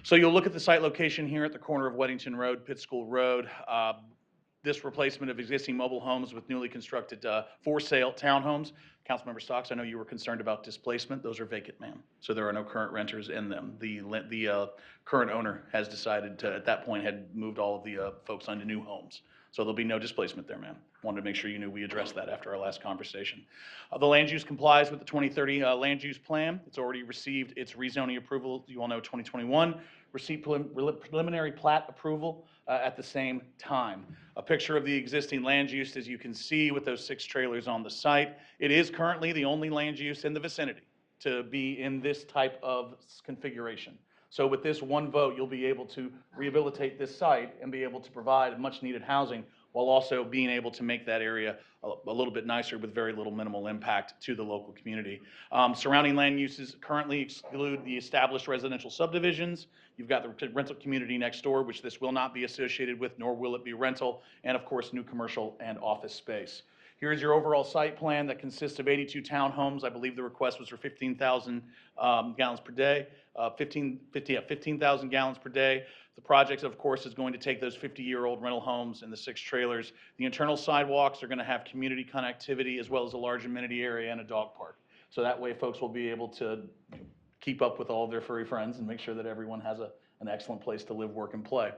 So you'll look at the site location here at the corner of Weddington Road, Pitt School Road. This replacement of existing mobile homes with newly constructed for sale townhomes. Councilmember Stocks, I know you were concerned about displacement. Those are vacant, ma'am. So there are no current renters in them. The current owner has decided to, at that point, had moved all of the folks onto new homes. So there'll be no displacement there, ma'am. Wanted to make sure you knew we addressed that after our last conversation. The land use complies with the 2030 land use plan. It's already received its rezoning approval. You all know 2021 received preliminary plat approval at the same time. A picture of the existing land use, as you can see with those 6 trailers on the site. It is currently the only land use in the vicinity to be in this type of configuration. So with this one vote, you'll be able to rehabilitate this site and be able to provide much needed housing while also being able to make that area a little bit nicer with very little minimal impact to the local community. Surrounding land uses currently exclude the established residential subdivisions. You've got the rental community next door, which this will not be associated with, nor will it be rental, and of course, new commercial and office space. Here's your overall site plan that consists of 82 townhomes. I believe the request was for 15,000 gallons per day, 15,000 gallons per day. The project, of course, is going to take those 50-year-old rental homes and the 6 trailers. The internal sidewalks are going to have community connectivity as well as a large amenity area and a dog park. So that way folks will be able to keep up with all of their furry friends and make sure that everyone has an excellent place to live, work, and play.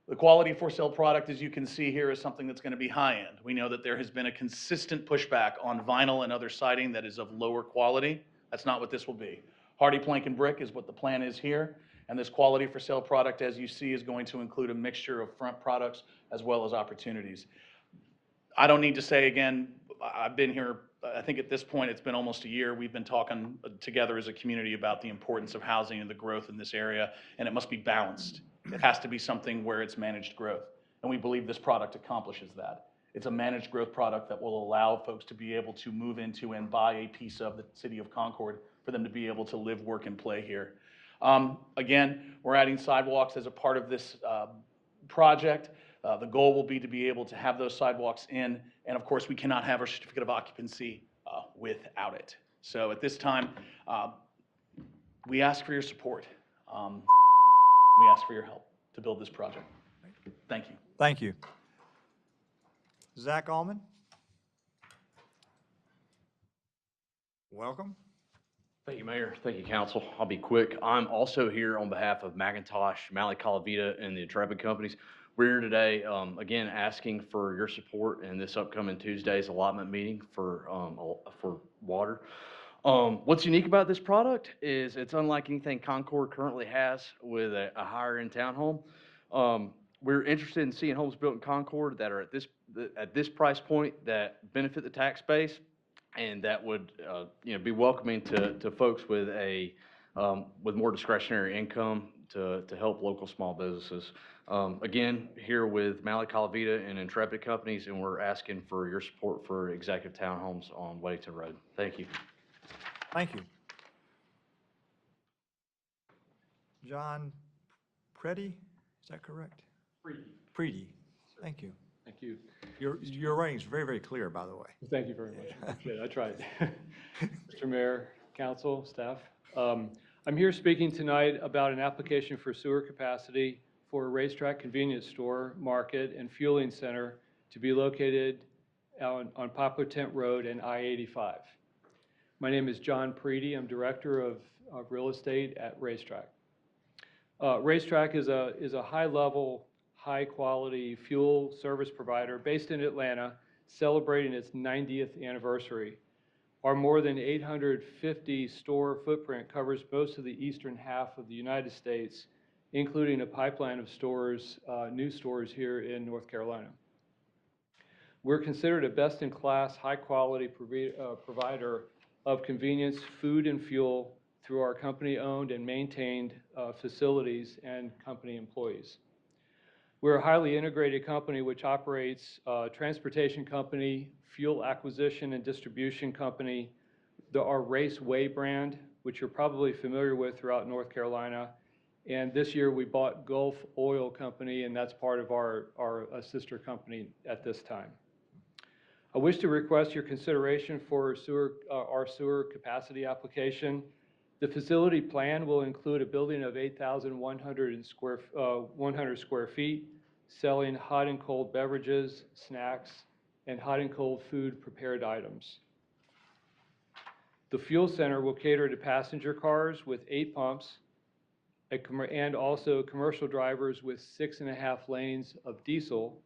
The quality for sale product, as you can see here, is something that's going to be high-end. We know that there has been a consistent pushback on vinyl and other siding that is of lower quality. That's not what this will be. Hardy plank and brick is what the plan is here. And this quality for sale product, as you see, is going to include a mixture of front products as well as opportunities. I don't need to say again, I've been here, I think at this point it's been almost a year. We've been talking together as a community about the importance of housing and the growth in this area, and it must be balanced. It has to be something where it's managed growth, and we believe this product accomplishes that. It's a managed growth product that will allow folks to be able to move into and buy a piece of the city of Concord for them to be able to live, work, and play here. Again, we're adding sidewalks as a part of this project. The goal will be to be able to have those sidewalks in, and of course, we cannot have our certificate of occupancy without it. So at this time, we ask for your support. We ask for your help to build this project. Thank you. Thank you. Zach Allman. Welcome. Thank you, Mayor. Thank you, Council. I'll be quick. I'm also here on behalf of McIntosh, Malley Calavita, and the Intrepid Companies. We're here today, again, asking for your support in this upcoming Tuesday's allotment meeting for water. What's unique about this product is it's unlike anything Concord currently has with a higher-end townhome. We're interested in seeing homes built in Concord that are at this price point that benefit the tax base and that would be welcoming to folks with more discretionary income to help local small businesses. Again, here with Malley Calavita and Intrepid Companies, and we're asking for your support for executive townhomes on Weddington Road. Thank you. Thank you. John Preddy, is that correct? Preedy. Thank you. Thank you. Your writing's very, very clear, by the way. Thank you very much. I appreciate it. I tried. Mr. Mayor, council, staff, I'm here speaking tonight about an application for sewer capacity for a racetrack convenience store, market, and fueling center to be located on Poplar Tent Road and I-85. My name is John Preedy. I'm Director of Real Estate at Racetrack. Racetrack is a high-level, high-quality fuel service provider based in Atlanta, celebrating its 90th anniversary. Our more than 850 store footprint covers most of the eastern half of the United States, including a pipeline of stores, new stores here in North Carolina. We're considered a best-in-class, high-quality provider of convenience, food, and fuel through our company-owned and maintained facilities and company employees. We're a highly integrated company which operates a transportation company, fuel acquisition and distribution company, our Raceway brand, which you're probably familiar with throughout North Carolina. And this year we bought Gulf Oil Company, and that's part of our sister company at this time. I wish to request your consideration for our sewer capacity application. The facility plan will include a building of 8,100 square feet, selling hot and cold beverages, snacks, and hot and cold food prepared items. The fuel center will cater to passenger cars with 8 pumps and also commercial drivers with 6.5 lanes of diesel,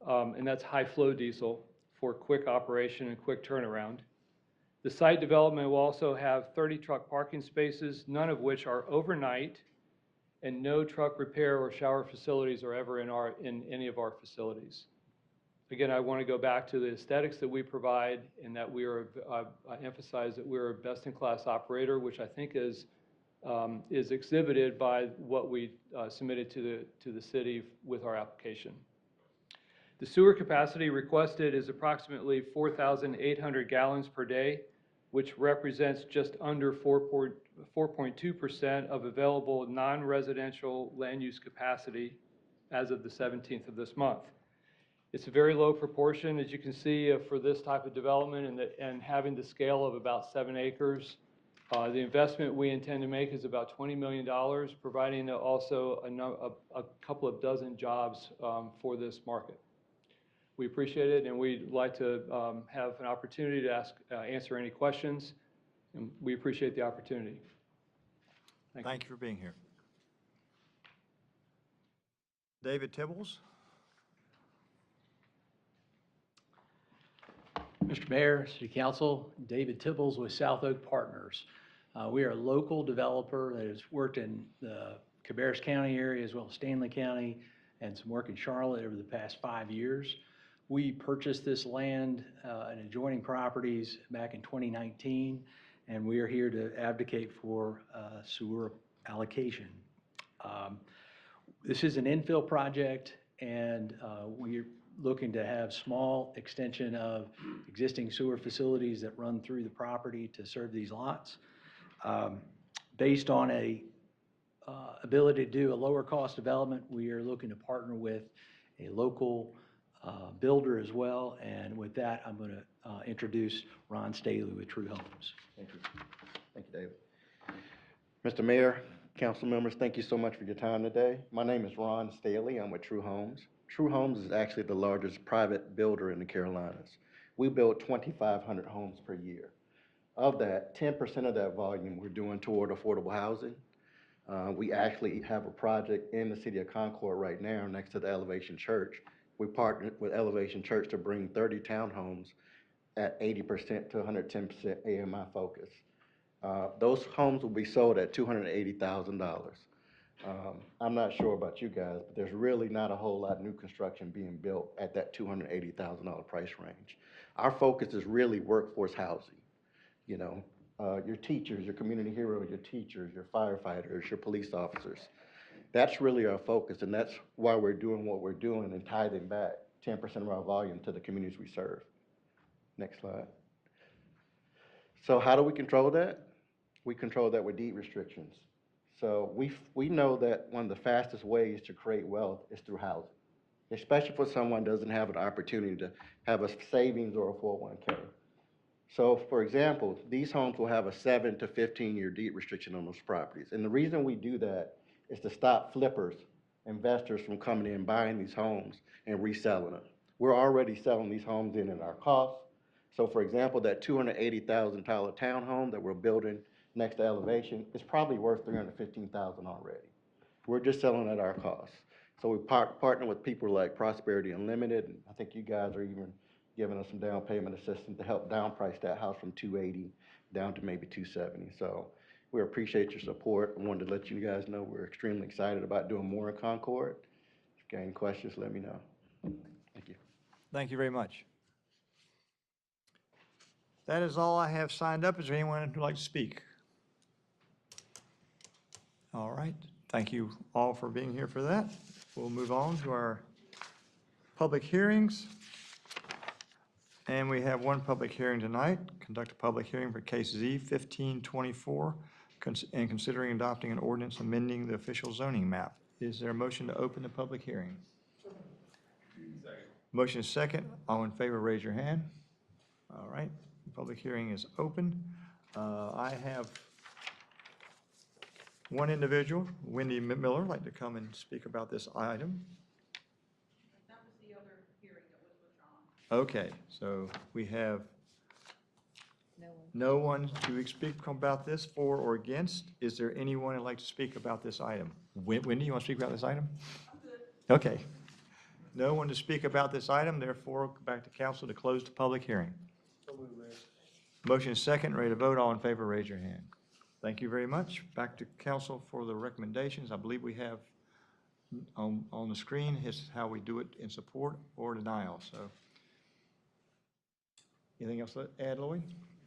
and that's high flow diesel for quick operation and quick turnaround. The site development will also have 30 truck parking spaces, none of which are overnight, and no truck repair or shower facilities are ever in any of our facilities. Again, I want to go back to the aesthetics that we provide, and that I emphasize that we're a best-in-class operator, which I think is exhibited by what we submitted to the city with our application. The sewer capacity requested is approximately 4,800 gallons per day, which represents just under 4.2% of available non-residential land use capacity as of the 17th of this month. It's a very low proportion, as you can see, for this type of development and having the scale of about 7 acres. The investment we intend to make is about $20 million, providing also a couple of dozen jobs for this market. We appreciate it, and we'd like to have an opportunity to answer any questions, and we appreciate the opportunity. Thank you for being here. David Tibbles? Mr. Mayor, City Council, David Tibbles with South Oak Partners. We are a local developer that has worked in the Cabarrus County area as well as Stanley County and some work in Charlotte over the past 5 years. We purchased this land and adjoining properties back in 2019, and we are here to advocate for sewer allocation. This is an infill project, and we're looking to have small extension of existing sewer facilities that run through the property to serve these lots. Based on a ability to do a lower cost development, we are looking to partner with a local builder as well. And with that, I'm going to introduce Ron Staley with True Homes. Thank you. Thank you, David. Mr. Mayor, council members, thank you so much for your time today. My name is Ron Staley. I'm with True Homes. True Homes is actually the largest private builder in the Carolinas. We build 2,500 homes per year. Of that, 10% of that volume we're doing toward affordable housing. We actually have a project in the city of Concord right now next to the Elevation Church. We partnered with Elevation Church to bring 30 townhomes at 80% to 110% AMI focus. Those homes will be sold at $280,000. I'm not sure about you guys, but there's really not a whole lot of new construction being built at that $280,000 price range. Our focus is really workforce housing. You know, your teachers, your community heroes, your teachers, your firefighters, your police officers. That's really our focus, and that's why we're doing what we're doing and tithing back 10% of our volume to the communities we serve. Next slide. So how do we control that? We control that with deed restrictions. So we know that one of the fastest ways to create wealth is through housing, especially for someone who doesn't have an opportunity to have a savings or a 401k. So for example, these homes will have a 7 to 15-year deed restriction on those properties. And the reason we do that is to stop flippers, investors from coming in, buying these homes and reselling them. We're already selling these homes in at our cost. So for example, that $280,000 townhome that we're building next to Elevation is probably worth $315,000 already. We're just selling at our cost. So we partner with people like Prosperity Unlimited, and I think you guys are even giving us some down payment assistance to help down price that house from 280 down to maybe 270. So we appreciate your support. I wanted to let you guys know we're extremely excited about doing more in Concord. If you got any questions, let me know. Thank you. Thank you very much. That is all I have signed up. Is there anyone who'd like to speak? All right. Thank you all for being here for that. We'll move on to our public hearings. And we have one public hearing tonight. Conduct a public hearing for case Z 1524 and considering adopting an ordinance amending the official zoning map. Is there a motion to open the public hearing? Second. Motion is second. All in favor, raise your hand. All right. The public hearing is open. I have one individual, Wendy Miller, like to come and speak about this item. That was the other hearing that was withdrawn. Okay, so we have no one to speak about this for or against. Is there anyone who'd like to speak about this item? Wendy, you want to speak about this item? I'm good. Okay. No one to speak about this item, therefore, back to council to close the public hearing. Motion is second, ready to vote. All in favor, raise your hand. Thank you very much. Back to council for the recommendations. I believe we have on the screen is how we do it in support or denial, so. Anything else to add, Lloyd?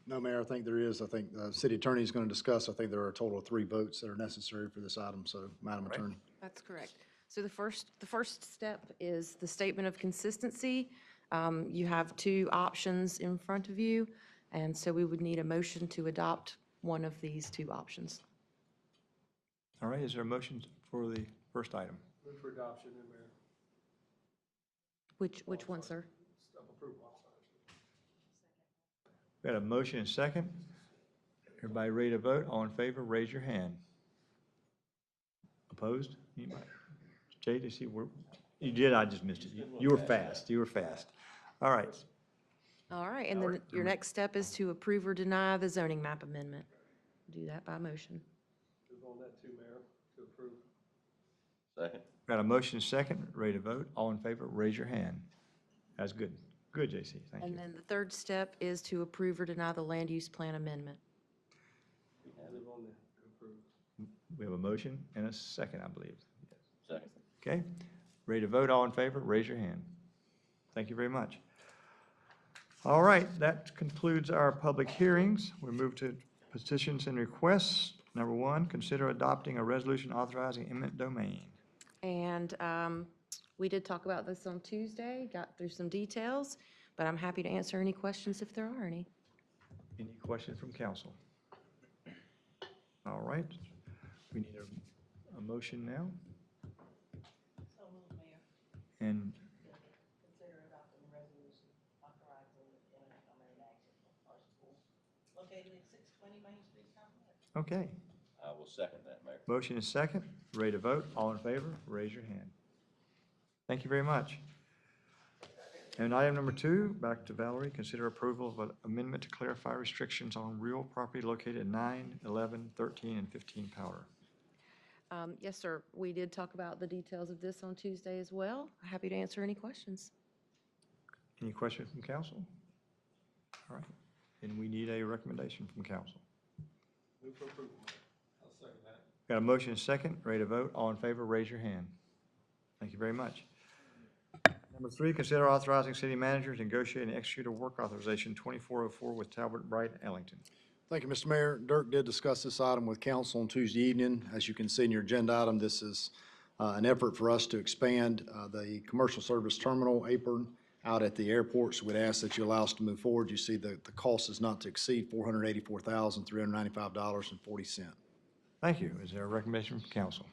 No, Mayor, I think there is. I think the city attorney is going to discuss. I think there are a total of 3 votes that are necessary for this item, so Madam Attorney. That's correct. So the first step is the statement of consistency. You have 2 options in front of you, and so we would need a motion to adopt one of these 2 options. All right, is there a motion for the first item? Move for adoption, Mayor. Which one, sir? We got a motion and second. Everybody ready to vote? All in favor, raise your hand. Opposed? Anybody? Jay, did you see where? You did, I just missed it. You were fast, you were fast. All right. All right, and then your next step is to approve or deny the zoning map amendment. Do that by motion. Move on that too, Mayor, to approve. Second. Got a motion and second, ready to vote. All in favor, raise your hand. That's good. Good, JC, thank you. And then the third step is to approve or deny the land use plan amendment. Move on to approve. We have a motion and a second, I believe. Second. Okay, ready to vote, all in favor, raise your hand. Thank you very much. All right, that concludes our public hearings. We move to petitions and requests. Number 1, consider adopting a resolution authorizing eminent domain. And we did talk about this on Tuesday, got through some details, but I'm happy to answer any questions if there are any. Any questions from council? All right, we need a motion now. So moved, Mayor. And Consider adopting a resolution authorizing the eminent domain action for our school located at 620 Main Street, Southwest. okay, I will second that, Mayor. motion is second, ready to vote. All in favor, raise your hand. Thank you very much. And item number 2, back to Valerie, consider approval of an amendment to clarify restrictions on real property located at 9, 11, 13, and 15 Powder. Yes, sir, we did talk about the details of this on Tuesday as well. Happy to answer any questions. Any questions from council? All right, and we need a recommendation from council. Move for approval, Mayor. I'll second that. Got a motion and second, ready to vote. All in favor, raise your hand. Thank you very much. Number 3, consider authorizing city manager to negotiate and execute a work authorization 2404 with Talbot Bright Ellington. Thank you, Mr. Mayor. Dirk did discuss this item with council on Tuesday evening. As you can see in your agenda item, this is an effort for us to expand the commercial service terminal apron out at the airport, so we'd ask that you allow us to move forward. You see the cost is not to exceed $484,395.40. Thank you. Is there a recommendation from council?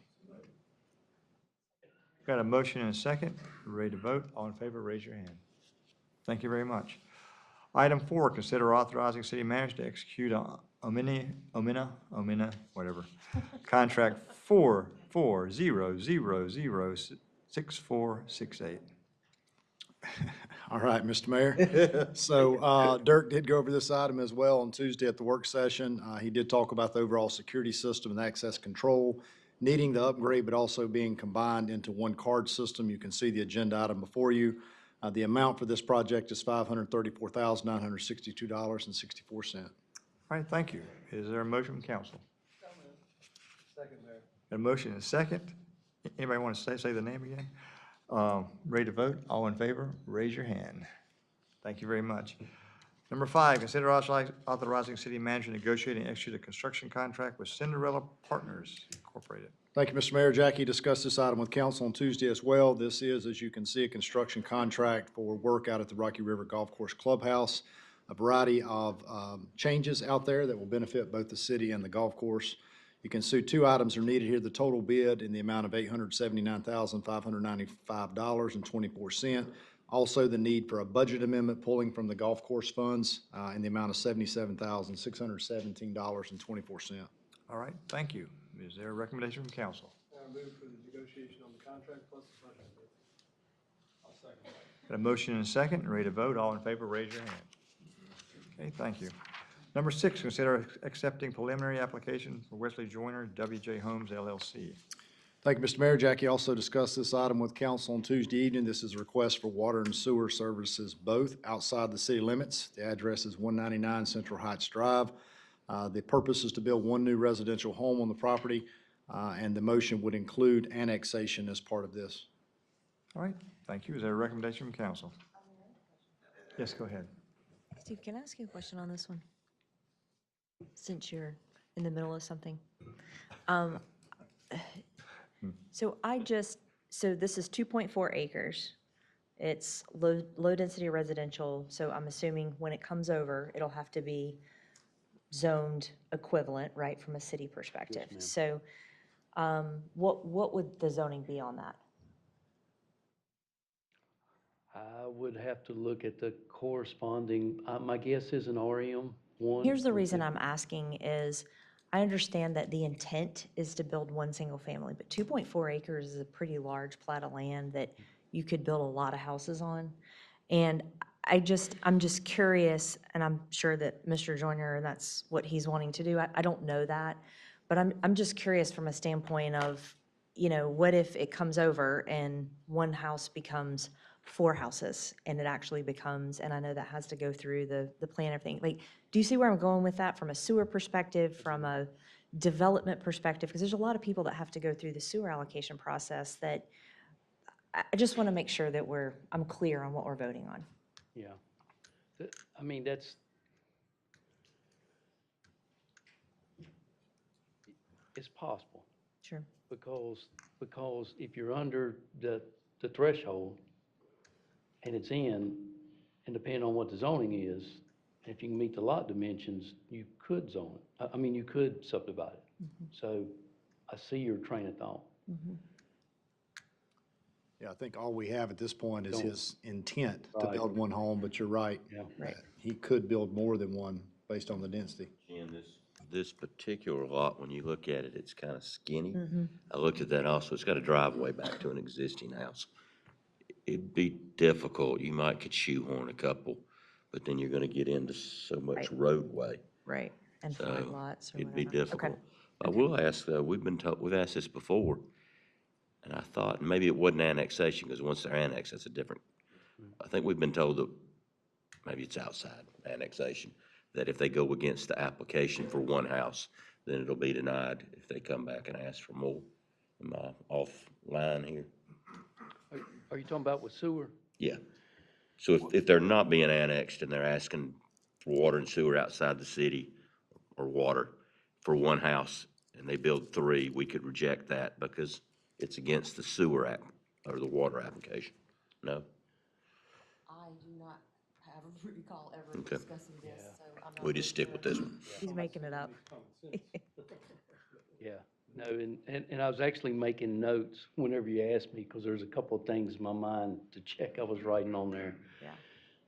Got a motion and a second. We're ready to vote. All in favor, raise your hand. Thank you very much. Item 4, consider authorizing city manager to execute a whatever, contract 440006468. All right, Mr. Mayor. So Dirk did go over this item as well on Tuesday at the work session. He did talk about the overall security system and access control, needing the upgrade, but also being combined into one card system. You can see the agenda item before you. The amount for this project is $534,962.64. All right, thank you. Is there a motion from council? Second, Mayor. A motion and a second. Anybody want to say the name again? Ready to vote? All in favor, raise your hand. Thank you very much. Number 5, consider authorizing city manager to negotiate and execute a construction contract with Cinderella Partners Incorporated. Thank you, Mr. Mayor. Jackie discussed this item with council on Tuesday as well. This is, as you can see, a construction contract for work out at the Rocky River Golf Course Clubhouse. A variety of changes out there that will benefit both the city and the golf course. You can see 2 items are needed here. The total bid in the amount of $879,595.24. Also, the need for a budget amendment pulling from the golf course funds in the amount of $77,617.24. All right, thank you. Is there a recommendation from council? I move for the negotiation on the contract plus the project bid. I'll second. Got a motion and a second. Ready to vote? All in favor, raise your hand. Okay, thank you. Number 6, consider accepting preliminary application for Wesley Joyner, WJ Homes LLC. Thank you, Mr. Mayor. Jackie also discussed this item with council on Tuesday evening. This is a request for water and sewer services both outside the city limits. The address is 199 Central Heights Drive. The purpose is to build one new residential home on the property, and the motion would include annexation as part of this. All right, thank you. Is there a recommendation from council? Yes, go ahead. Steve, can I ask you a question on this one? Since you're in the middle of something. So this is 2.4 acres. It's low-density residential, so I'm assuming when it comes over, it'll have to be zoned equivalent, right, from a city perspective. ma'am. So what would the zoning be on that? I would have to look at the corresponding, my guess is an RM1. Here's the reason I'm asking is, I understand that the intent is to build one single family, but 2.4 acres is a pretty large plat of land that you could build a lot of houses on. And I'm just curious, and I'm sure that Mr. Joyner, that's what he's wanting to do. I don't know that, but I'm just curious from a standpoint of, what if it comes over and one house becomes 4 houses and it actually becomes, and I know that has to go through the plan and everything. Like, do you see where I'm going with that from a sewer perspective, from a development perspective? Because there's a lot of people that have to go through the sewer allocation process that I just want to make sure that I'm clear on what we're voting on. Yeah. I mean, it's possible. Sure. Because if you're under the threshold and it's in, and depending on what the zoning is, if you can meet the lot dimensions, you could zone it. I mean, you could subdivide it. So I see your train of thought. Yeah, I think all we have at this point is Don't- his intent to Right. build one home, but you're right. Yeah. Right. He could build more than one based on the density. In this particular lot, when you look at it, it's kind of skinny. Mhm. I looked at that also. It's got a driveway back to an existing house. It'd be difficult. You could shoehorn a couple, but then you're gonna get into so much Right. roadway. Right, and So, flag lots or It'd be whatever. Okay. difficult. I will ask, though, we've asked this before, and I thought maybe it wasn't annexation, because once they're annexed, that's a different. I think we've been told that maybe it's outside annexation, that if they go against the application for one house, then it'll be denied if they come back and ask for more. Am I offline here? Are you talking about with sewer? Yeah. So if they're not being annexed and they're asking for water and sewer outside the city or water for one house and they build 3, we could reject that because it's against the sewer app or the water application. No? I recall ever Okay. discussing this, so I'm not We just really stick with this one. He's making it up. Yeah, no, and I was actually making notes whenever you asked me, because there's a couple of things in my mind to check I was writing on there. Yeah.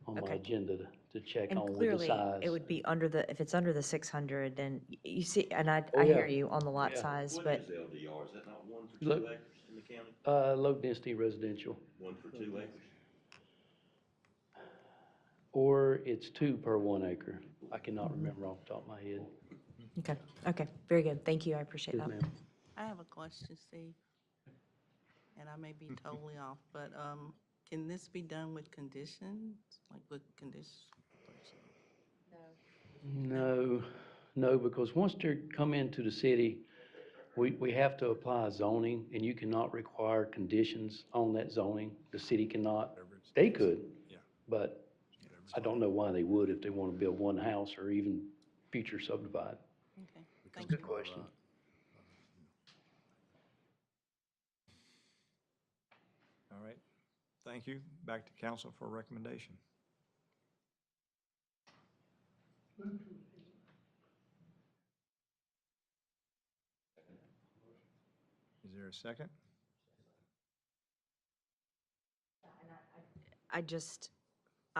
On my Okay. agenda to check And on with the clearly, size. it would be under the, if it's under the 600, then you see, and I Oh, hear yeah. you on the lot Yeah. size, What but is LDR? Is that not 1 for 2 Look- acres in the county? Low density residential, 1 for 2 acres? or it's 2 per 1 acre. I cannot remember off the top of my head. okay, okay, very good. Thank you, I appreciate Yes, that. ma'am. I have a question, Steve, and I may be totally off, but, can this be done with conditions, like with conditions? No, because once they come into the city, we have to apply zoning, and you cannot require conditions on that zoning. The city cannot. They could, but I don't know why they would if they want to build one house or even future subdivide. Okay, thank Good you. question. All right, thank you. Back to council for a recommendation. Is there a second?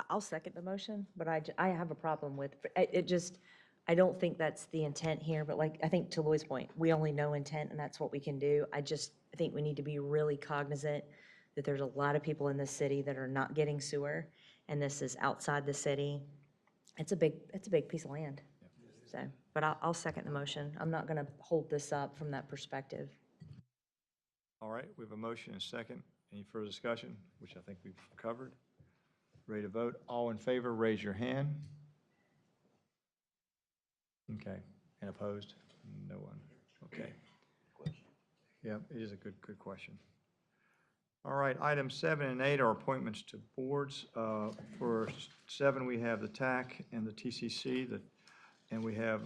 I'll second the motion, but I have a problem with, I don't think that's the intent here, but like, I think to Lloyd's point, we only know intent and that's what we can do. I think we need to be really cognizant that there's a lot of people in this city that are not getting sewer, and this is outside the city. It's a big piece of land. So, but I'll second the motion. I'm not gonna hold this up from that perspective. All right, we have a motion and a second. Any further discussion, which I think we've covered? Ready to vote? All in favor, raise your hand. Okay, and opposed? No one. Okay. Yeah, it is a good question. All right, items 7 and 8 are appointments to boards. For 7, we have the TAC and the TCC, and we have,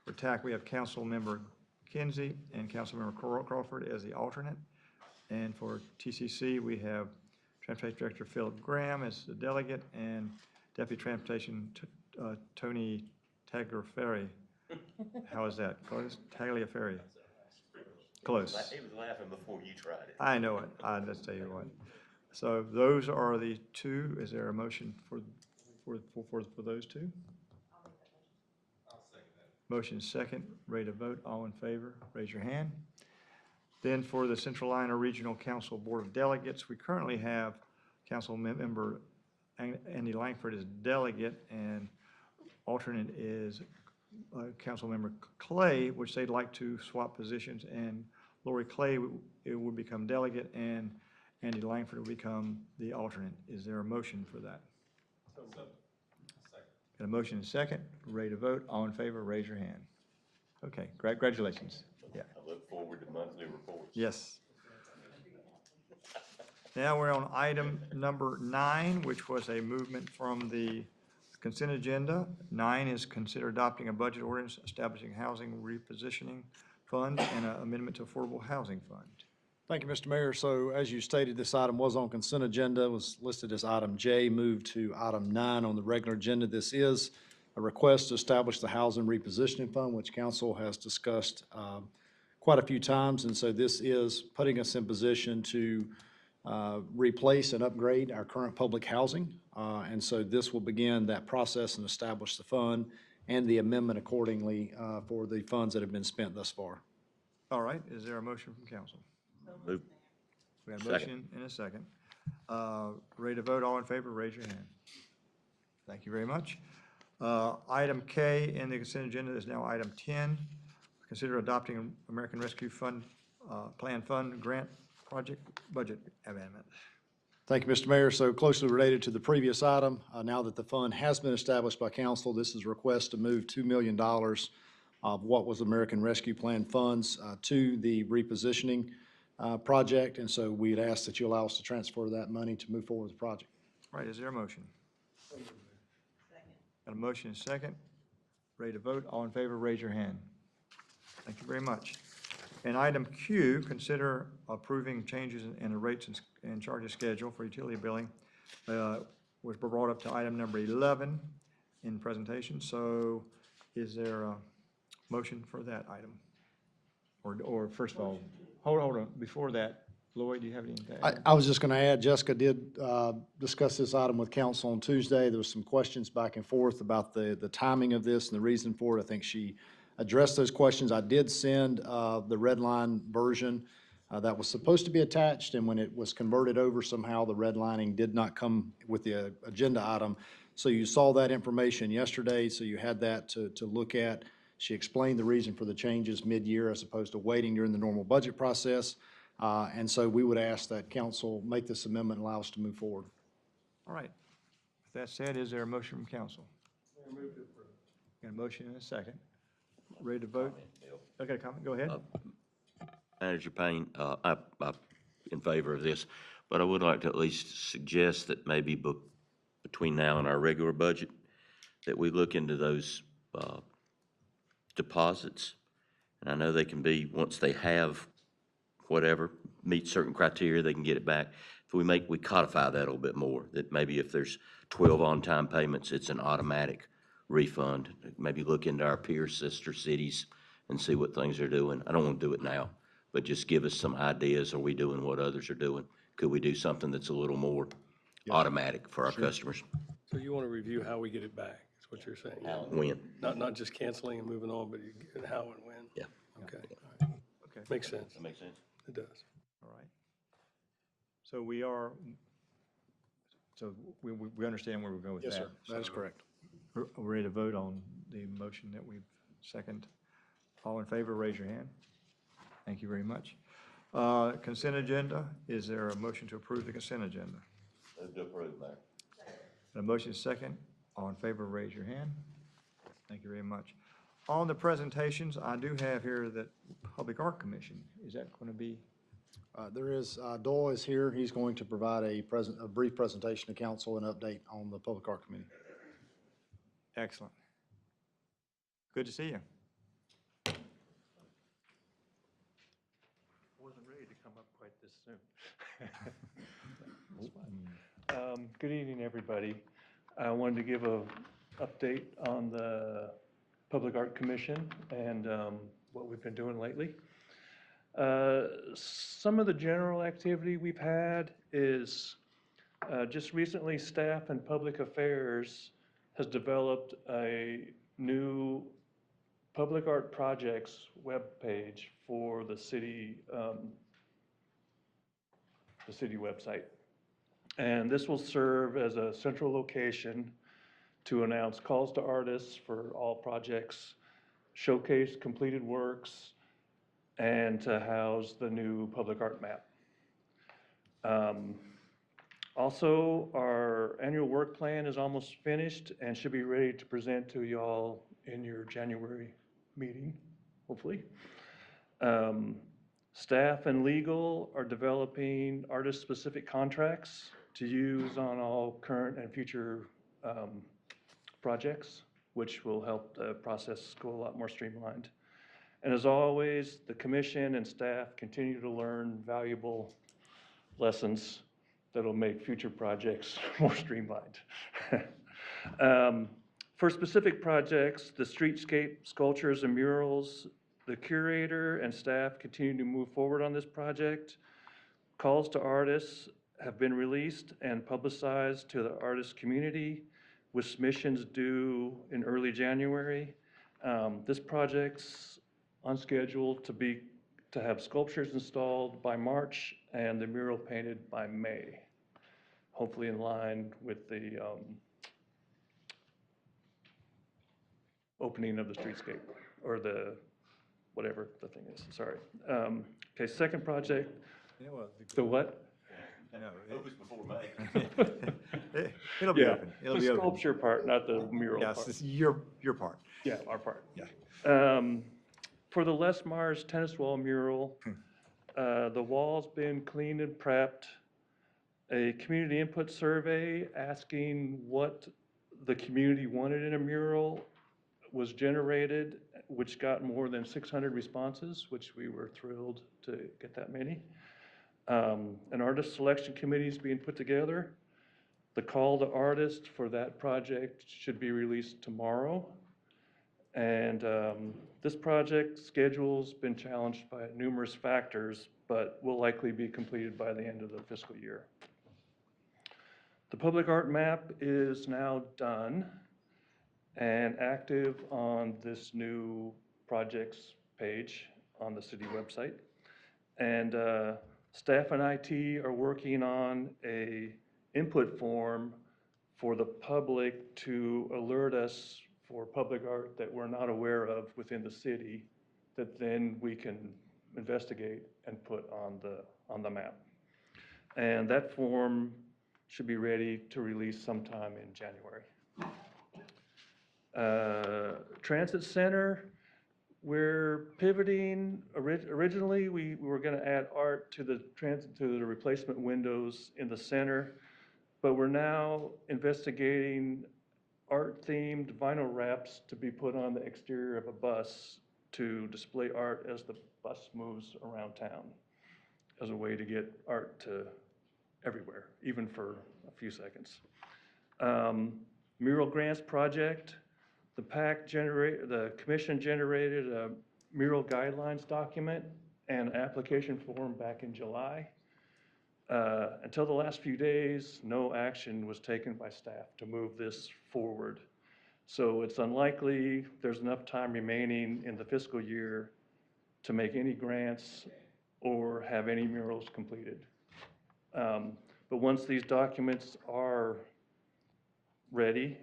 for TAC, we have Councilmember Kinsey and Councilmember Crawford as the alternate. And for TCC, we have Transportation Director Philip Graham as the delegate, and Deputy Transportation Tony Tagliaferri. How is that? Close? Tagliaferri. Close. He was laughing before you tried it. I know it. I just tell you what. So those are the two. Is there a motion for those two? Motion second. Ready to vote. All in favor, raise your hand. Then for the Central Liner Regional Council Board of Delegates, we currently have Council Member Andy Langford as delegate, and alternate is Councilmember Clay, which they'd like to swap positions, and Lori Clay would become delegate, and Andy Langford will become the alternate. Is there a motion for that? Got a motion and a second. Ready to vote. All in favor, raise your hand. Okay, congratulations. Yeah. I look forward to monthly reports. Yes. Now we're on item number 9, which was a movement from the consent agenda. 9 is consider adopting a budget ordinance establishing housing repositioning fund and an amendment to affordable housing fund. Thank you, Mr. Mayor. So as you stated, this item was on consent agenda, was listed as item J, moved to item 9 on the regular agenda. This is a request to establish the Housing Repositioning Fund, which council has discussed quite a few times. And so this is putting us in position to replace and upgrade our current public housing. And so this will begin that process and establish the fund and the amendment accordingly for the funds that have been spent thus far. All right, is there a motion from council? Move. We have a Second. motion and a second. Ready to vote, all in favor, raise your hand. Thank you very much. Item K in the consent agenda is now item 10. Consider adopting American Rescue Fund, Plan Fund Grant Project Budget Amendment. Thank you, Mr. Mayor. So closely related to the previous item, now that the fund has been established by council, this is a request to move $2 million of what was American Rescue Plan funds to the repositioning project. And so we'd ask that you allow us to transfer that money to move forward with the project. All right, is there a motion? Got a motion and a second. Ready to vote? All in favor, raise your hand. Thank you very much. And item Q, consider approving changes in the rates and charges schedule for utility billing. was brought up to item number 11 in presentation. So is there a motion for that item? Or first of all, hold on, before that, Lloyd, do you have anything to add? I was just going to add, Jessica did discuss this item with council on Tuesday. There was some questions back and forth about the timing of this and the reason for it. I think she addressed those questions. I did send the red line version that was supposed to be attached, and when it was converted over, somehow the redlining did not come with the agenda item. So you saw that information yesterday, so you had that to look at. She explained the reason for the changes mid-year as opposed to waiting during the normal budget process. And so we would ask that council make this amendment and allow us to move forward. All right. With that said, is there a motion from council? Got a motion and a second. Ready to vote? Okay, comment, go ahead. Manager Payne, I'm in favor of this, but I would like to at least suggest that maybe between now and our regular budget, that we look into those deposits. And I know they can be, once they have whatever, meet certain criteria, they can get it back. If we codify that a little bit more, that maybe if there's 12 on-time payments, it's an automatic refund. Maybe look into our peer sister cities and see what things are doing. I don't want to do it now, but just give us some ideas. Are we doing what others are doing? Could we do something that's a little more automatic for our customers? So you want to review how we get it back, is what you're saying? How and when. Not just canceling and moving on, but how and when? Yeah. Okay, Okay. makes sense. That makes sense? It does. All right. So we understand where we're going with that. Yes, sir. That is So correct. We're ready to vote on the motion that we've second. All in favor, raise your hand. Thank you very much. Consent agenda, is there a motion to approve the consent agenda? Move to approve, Mayor. A motion is second. All in favor, raise your hand. Thank you very much. On the presentations, I do have here that Public Art Commission. Is that going to be? There is, Doyle is here. He's going to provide a brief presentation to council and update on the Public Art Committee. Excellent. Good to see you. Wasn't ready to come up quite this soon. Good evening, everybody. I wanted to give a update on the Public Art Commission and what we've been doing lately. Some of the general activity we've had is just recently Staff and Public Affairs has developed a new Public Art Projects webpage for the city website. And this will serve as a central location to announce calls to artists for all projects, showcase completed works, and to house the new public art map. Also, our annual work plan is almost finished and should be ready to present to you all in your January meeting, hopefully. Staff and legal are developing artist-specific contracts to use on all current and future projects, which will help the process go a lot more streamlined. And as always, the commission and staff continue to learn valuable lessons that'll make future projects more streamlined. For specific projects, the streetscape sculptures and murals, the curator and staff continue to move forward on this project. Calls to artists have been released and publicized to the artist community, with submissions due in early January. This project's on schedule to have sculptures installed by March and the mural painted by May, hopefully in line with the opening of the streetscape, or the, whatever the thing is, sorry. Okay, second project, the what? No, it was before May. It'll be Yeah, open. It'll the be open. sculpture part, not the mural part. Yes, it's your part. Yeah, our part. Yeah. For the Les Mars tennis wall mural, the wall's been cleaned and prepped. A community input survey asking what the community wanted in a mural was generated, which got more than 600 responses, which we were thrilled to get that many. An artist selection committee is being put together. The call to artists for that project should be released tomorrow. And this project schedule's been challenged by numerous factors, but will likely be completed by the end of the fiscal year. The public art map is now done and active on this new projects page on the city website. And staff and IT are working on a input form for the public to alert us for public art that we're not aware of within the city, that then we can investigate and put on the map. And that form should be ready to release sometime in January. Transit Center, we're pivoting. Originally, we were going to add art to the replacement windows in the center, but we're now investigating art-themed vinyl wraps to be put on the exterior of a bus to display art as the bus moves around town, as a way to get art to everywhere, even for a few seconds. Mural grants project, the commission generated a mural guidelines document and application form back in July. Until the last few days, no action was taken by staff to move this forward. So it's unlikely there's enough time remaining in the fiscal year to make any grants or have any murals completed. But once these documents are ready,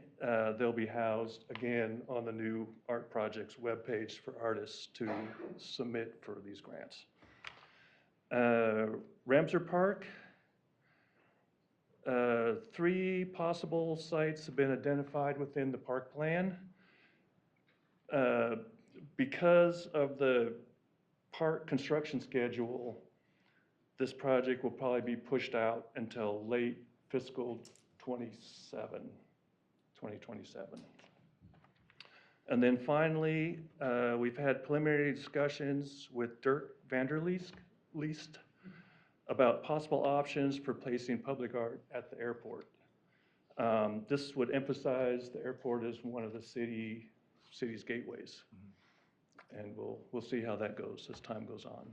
they'll be housed again on the new art projects webpage for artists to submit for these grants. Ramsar Park, 3 possible sites have been identified within the park plan. Because of the park construction schedule, this project will probably be pushed out until late fiscal 2027. And then finally, we've had preliminary discussions with Dirk Vanderleest about possible options for placing public art at the airport. This would emphasize the airport as one of the city's gateways. And we'll see how that goes as time goes on.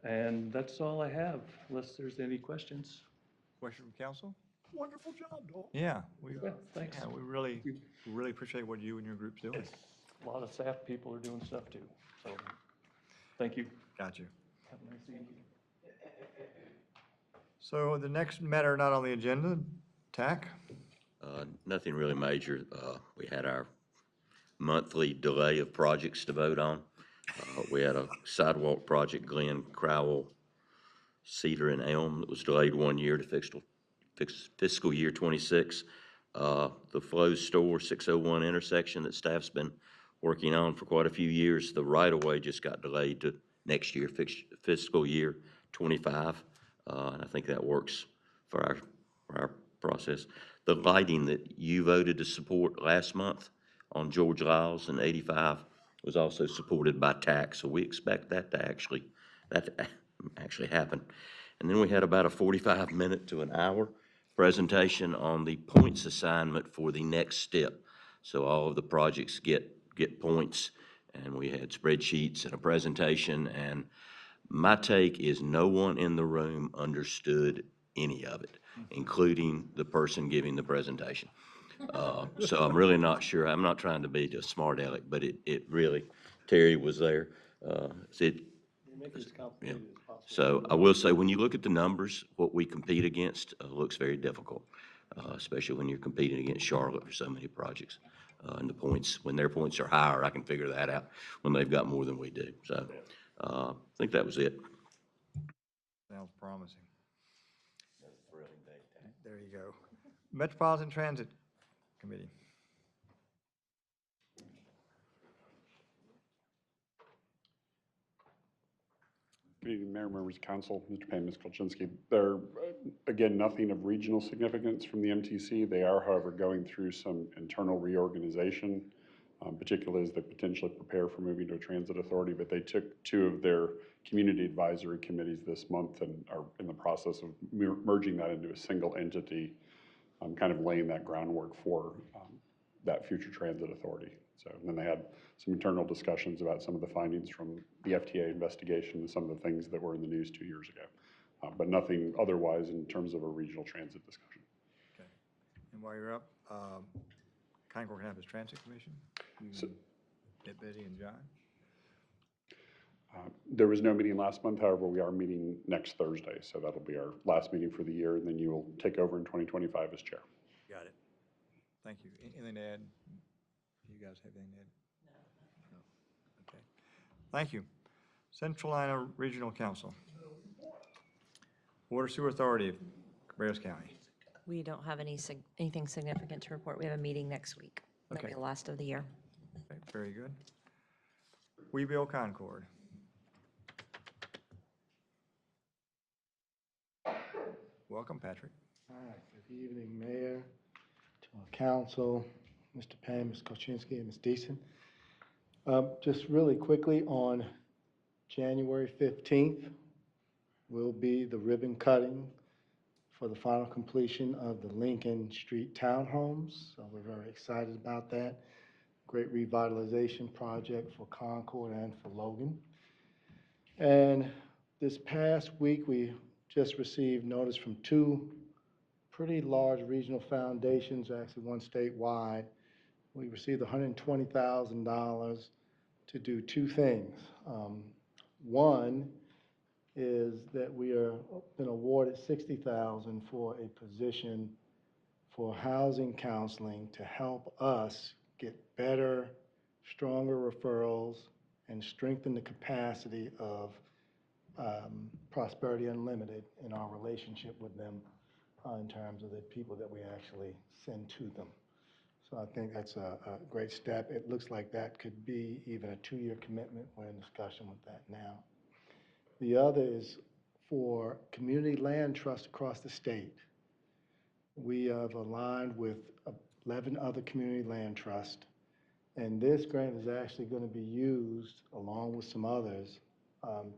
And that's all I have, unless there's any questions. Question from council? Wonderful job, Dole. Yeah, Thanks. yeah, we really appreciate what you and your group's doing. Yes, a lot of staff people are doing stuff too, so, thank you. Got you. Have a nice evening. So the next matter not on the agenda, TAC? Nothing really major. We had our monthly delay of projects to vote on. We had a sidewalk project, Glen Crowell, Cedar and Elm, that was delayed 1 year to fiscal year 26. The Flow Store 601 intersection that staff's been working on for quite a few years, the right-of-way just got delayed to next year, fiscal year 25. And I think that works for our process. The lighting that you voted to support last month on George Lyles and 85 was also supported by TAC, so we expect that to actually happen. And then we had about a 45-minute to an hour presentation on the points assignment for the next step. So all of the projects get points, and we had spreadsheets and a presentation, and my take is no one in the room understood any of it, including the person giving the presentation. So I'm really not sure. I'm not trying to be a smart aleck, but it really, Terry was there. Yeah. So I will say, when you look at the numbers, what we compete against looks very difficult, especially when you're competing against Charlotte for so many projects. And the points, when their points are higher, I can figure that out when they've got more than we do. So I think that was it. Sounds promising. There you go. Metropolitan Transit Committee. Good evening, Mayor, members of council, Mr. Payne, Ms. Kolchinsky. There, again, nothing of regional significance from the MTC. They are, however, going through some internal reorganization, particularly as they potentially prepare for moving to a transit authority. But they took 2 of their community advisory committees this month and are in the process of merging that into a single entity kind of laying that groundwork for that future transit authority. So and then they had some internal discussions about some of the findings from the FTA investigation and some of the things that were in the news 2 years ago. But nothing otherwise in terms of a regional transit discussion. Okay. And while you're up, Concord Campus Transit Commission, Betty and John. There was no meeting last month, however, we are meeting next Thursday, so that'll be our last meeting for the year, and then you will take over in 2025 as chair. Got it. Thank you. Anything to add? You guys have anything to add? No. Okay. Thank you. Central Iowa Regional Council. Water Sewer Authority of Cabarrus County. We don't have anything significant to report. We have a meeting next week. That'll be the last of the year. Okay, very good. Webuild Concord. Welcome, Patrick. All right, good evening, Mayor, to our council, Mr. Payne, Ms. Kolchinsky, and Ms. Deason. Just really quickly, on January 15th will be the ribbon cutting for the final completion of the Lincoln Street Townhomes. So we're very excited about that. Great revitalization project for Concord and for Logan. And this past week, we just received notice from two pretty large regional foundations, actually one statewide. We received $120,000 to do two things. One is that we are been awarded $60,000 for a position for housing counseling to help us get better, stronger referrals and strengthen the capacity of Prosperity Unlimited in our relationship with them in terms of the people that we actually send to them. So I think that's a great step. It looks like that could be even a 2-year commitment. We're in discussion with that now. The other is for community land trusts across the state. We have aligned with 11 other community land trusts, and this grant is actually going to be used, along with some others,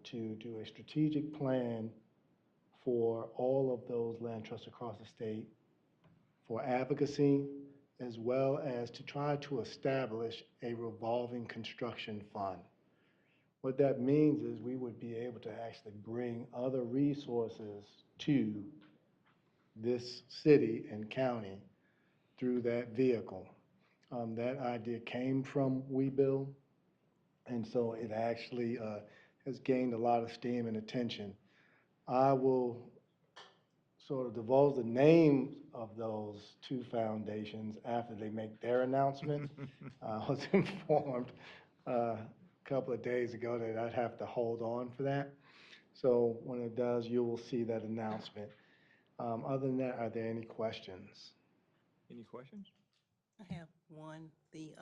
to do a strategic plan for all of those land trusts across the state for advocacy, as well as to try to establish a revolving construction fund. What that means is we would be able to actually bring other resources to this city and county through that vehicle. That idea came from Webuild, and so it actually has gained a lot of steam and attention. I will sort of divulge the names of those two foundations after they make their announcement. I was informed a couple of days ago that I'd have to hold on for that. So when it does, you will see that announcement. Other than that, are there any questions? Any questions? I have one. The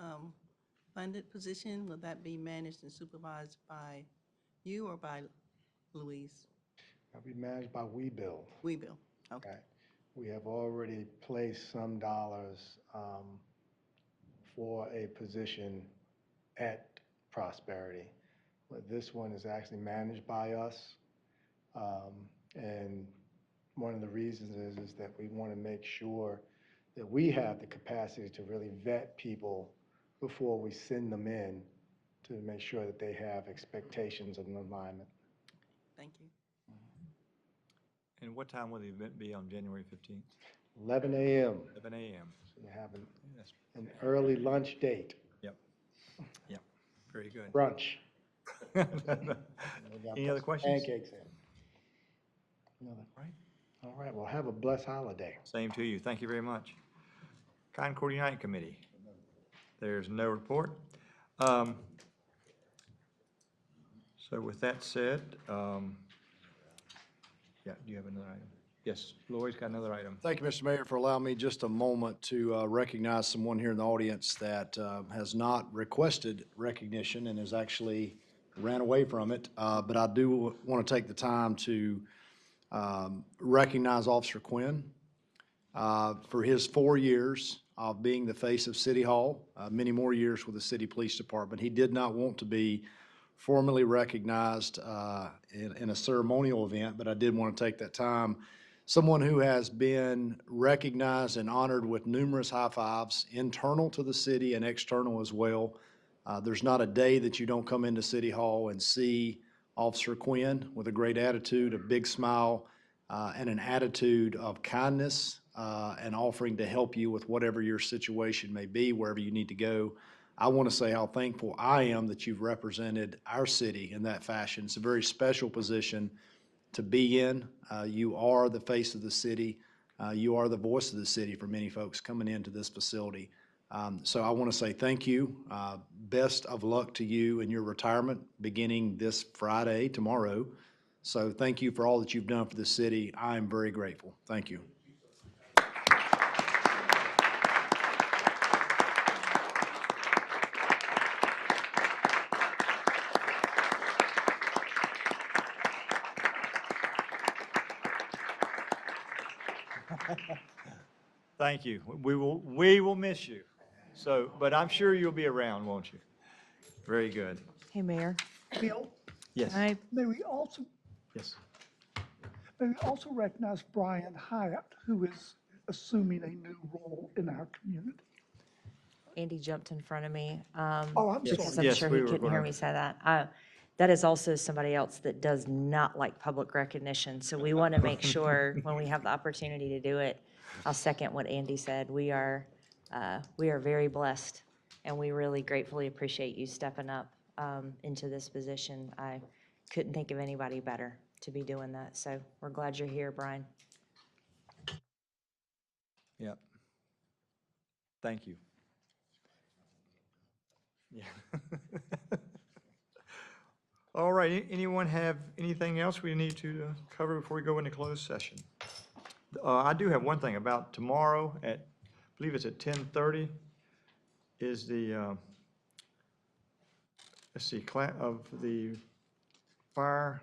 funded position, will that be managed and supervised by you or by Louise? That'll be managed by Webuild. Webuild, okay. We have already placed some dollars for a position at Prosperity. But this one is actually managed by us. And one of the reasons is that we want to make sure that we have the capacity to really vet people before we send them in to make sure that they have expectations of an alignment. Thank you. And what time will the event be on January 15th? 11 a.m. 11 a.m. So you have an early lunch date. Yep. Yep. Very good. Brunch. Any other questions? Pancakes in. Right. All right. Well, have a blessed holiday. Same to you. Thank you very much. Concord United Committee. There's no report. So with that said, yeah, do you have another item? Yes, Lloyd's got another item. Thank you, Mr. Mayor, for allowing me just a moment to recognize someone here in the audience that has not requested recognition and has actually ran away from it. But I do want to take the time to recognize Officer Quinn for his 4 years of being the face of City Hall, many more years with the City Police Department. He did not want to be formally recognized in a ceremonial event, but I did want to take that time someone who has been recognized and honored with numerous high fives, internal to the city and external as well. There's not a day that you don't come into City Hall and see Officer Quinn with a great attitude, a big smile, and an attitude of kindness and offering to help you with whatever your situation may be, wherever you need to go. I want to say how thankful I am that you've represented our city in that fashion. It's a very special position to be in. You are the face of the city. You are the voice of the city for many folks coming into this facility. So I want to say thank you. Best of luck to you in your retirement beginning this Friday, tomorrow. So thank you for all that you've done for the city. I am very grateful. Thank you. Thank you. We will miss you. So, but I'm sure you'll be around, won't you? Very good. Hey, Mayor. Bill, Yes. may we also, Yes. may we also recognize Brian Hyatt, who is assuming a new role in our community? Andy jumped in front of me. Oh, I'm Because sorry. I'm Yes, sure we he were couldn't hear gonna- me say that. That is also somebody else that does not like public recognition. So we want to make sure when we have the opportunity to do it, I'll second what Andy said. We are very blessed, and we really gratefully appreciate you stepping up into this position. I couldn't think of anybody better to be doing that. So we're glad you're here, Brian. Yep. Thank you. Yeah. All right, anyone have anything else we need to cover before we go into closed session? I do have one thing about tomorrow at, I believe it's at 10:30, is the, let's see, of the fire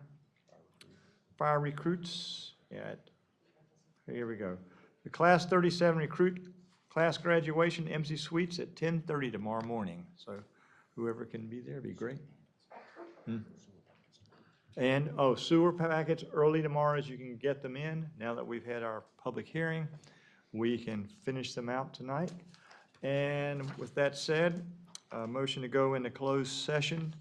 recruits at, here we go. The Class 37 recruit class graduation, MC Suites at 10:30 tomorrow morning. So whoever can be there, be great. And, sewer packets early tomorrow as you can get them in. Now that we've had our public hearing, we can finish them out tonight. And with that said, a motion to go into closed session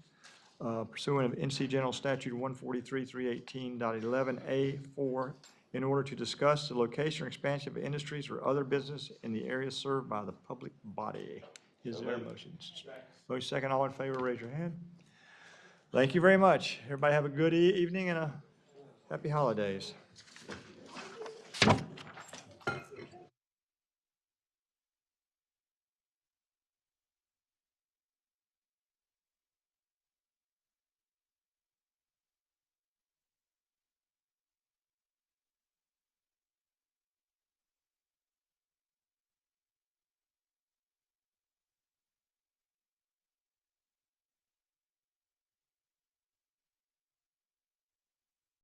pursuant of NC General Statute 143-318.11A4 in order to discuss the location or expansion of industries or other business in the area served by the public body. Is there a motion? Motion second, all in favor, raise your hand. Thank you very much. Everybody have a good evening and a happy holidays.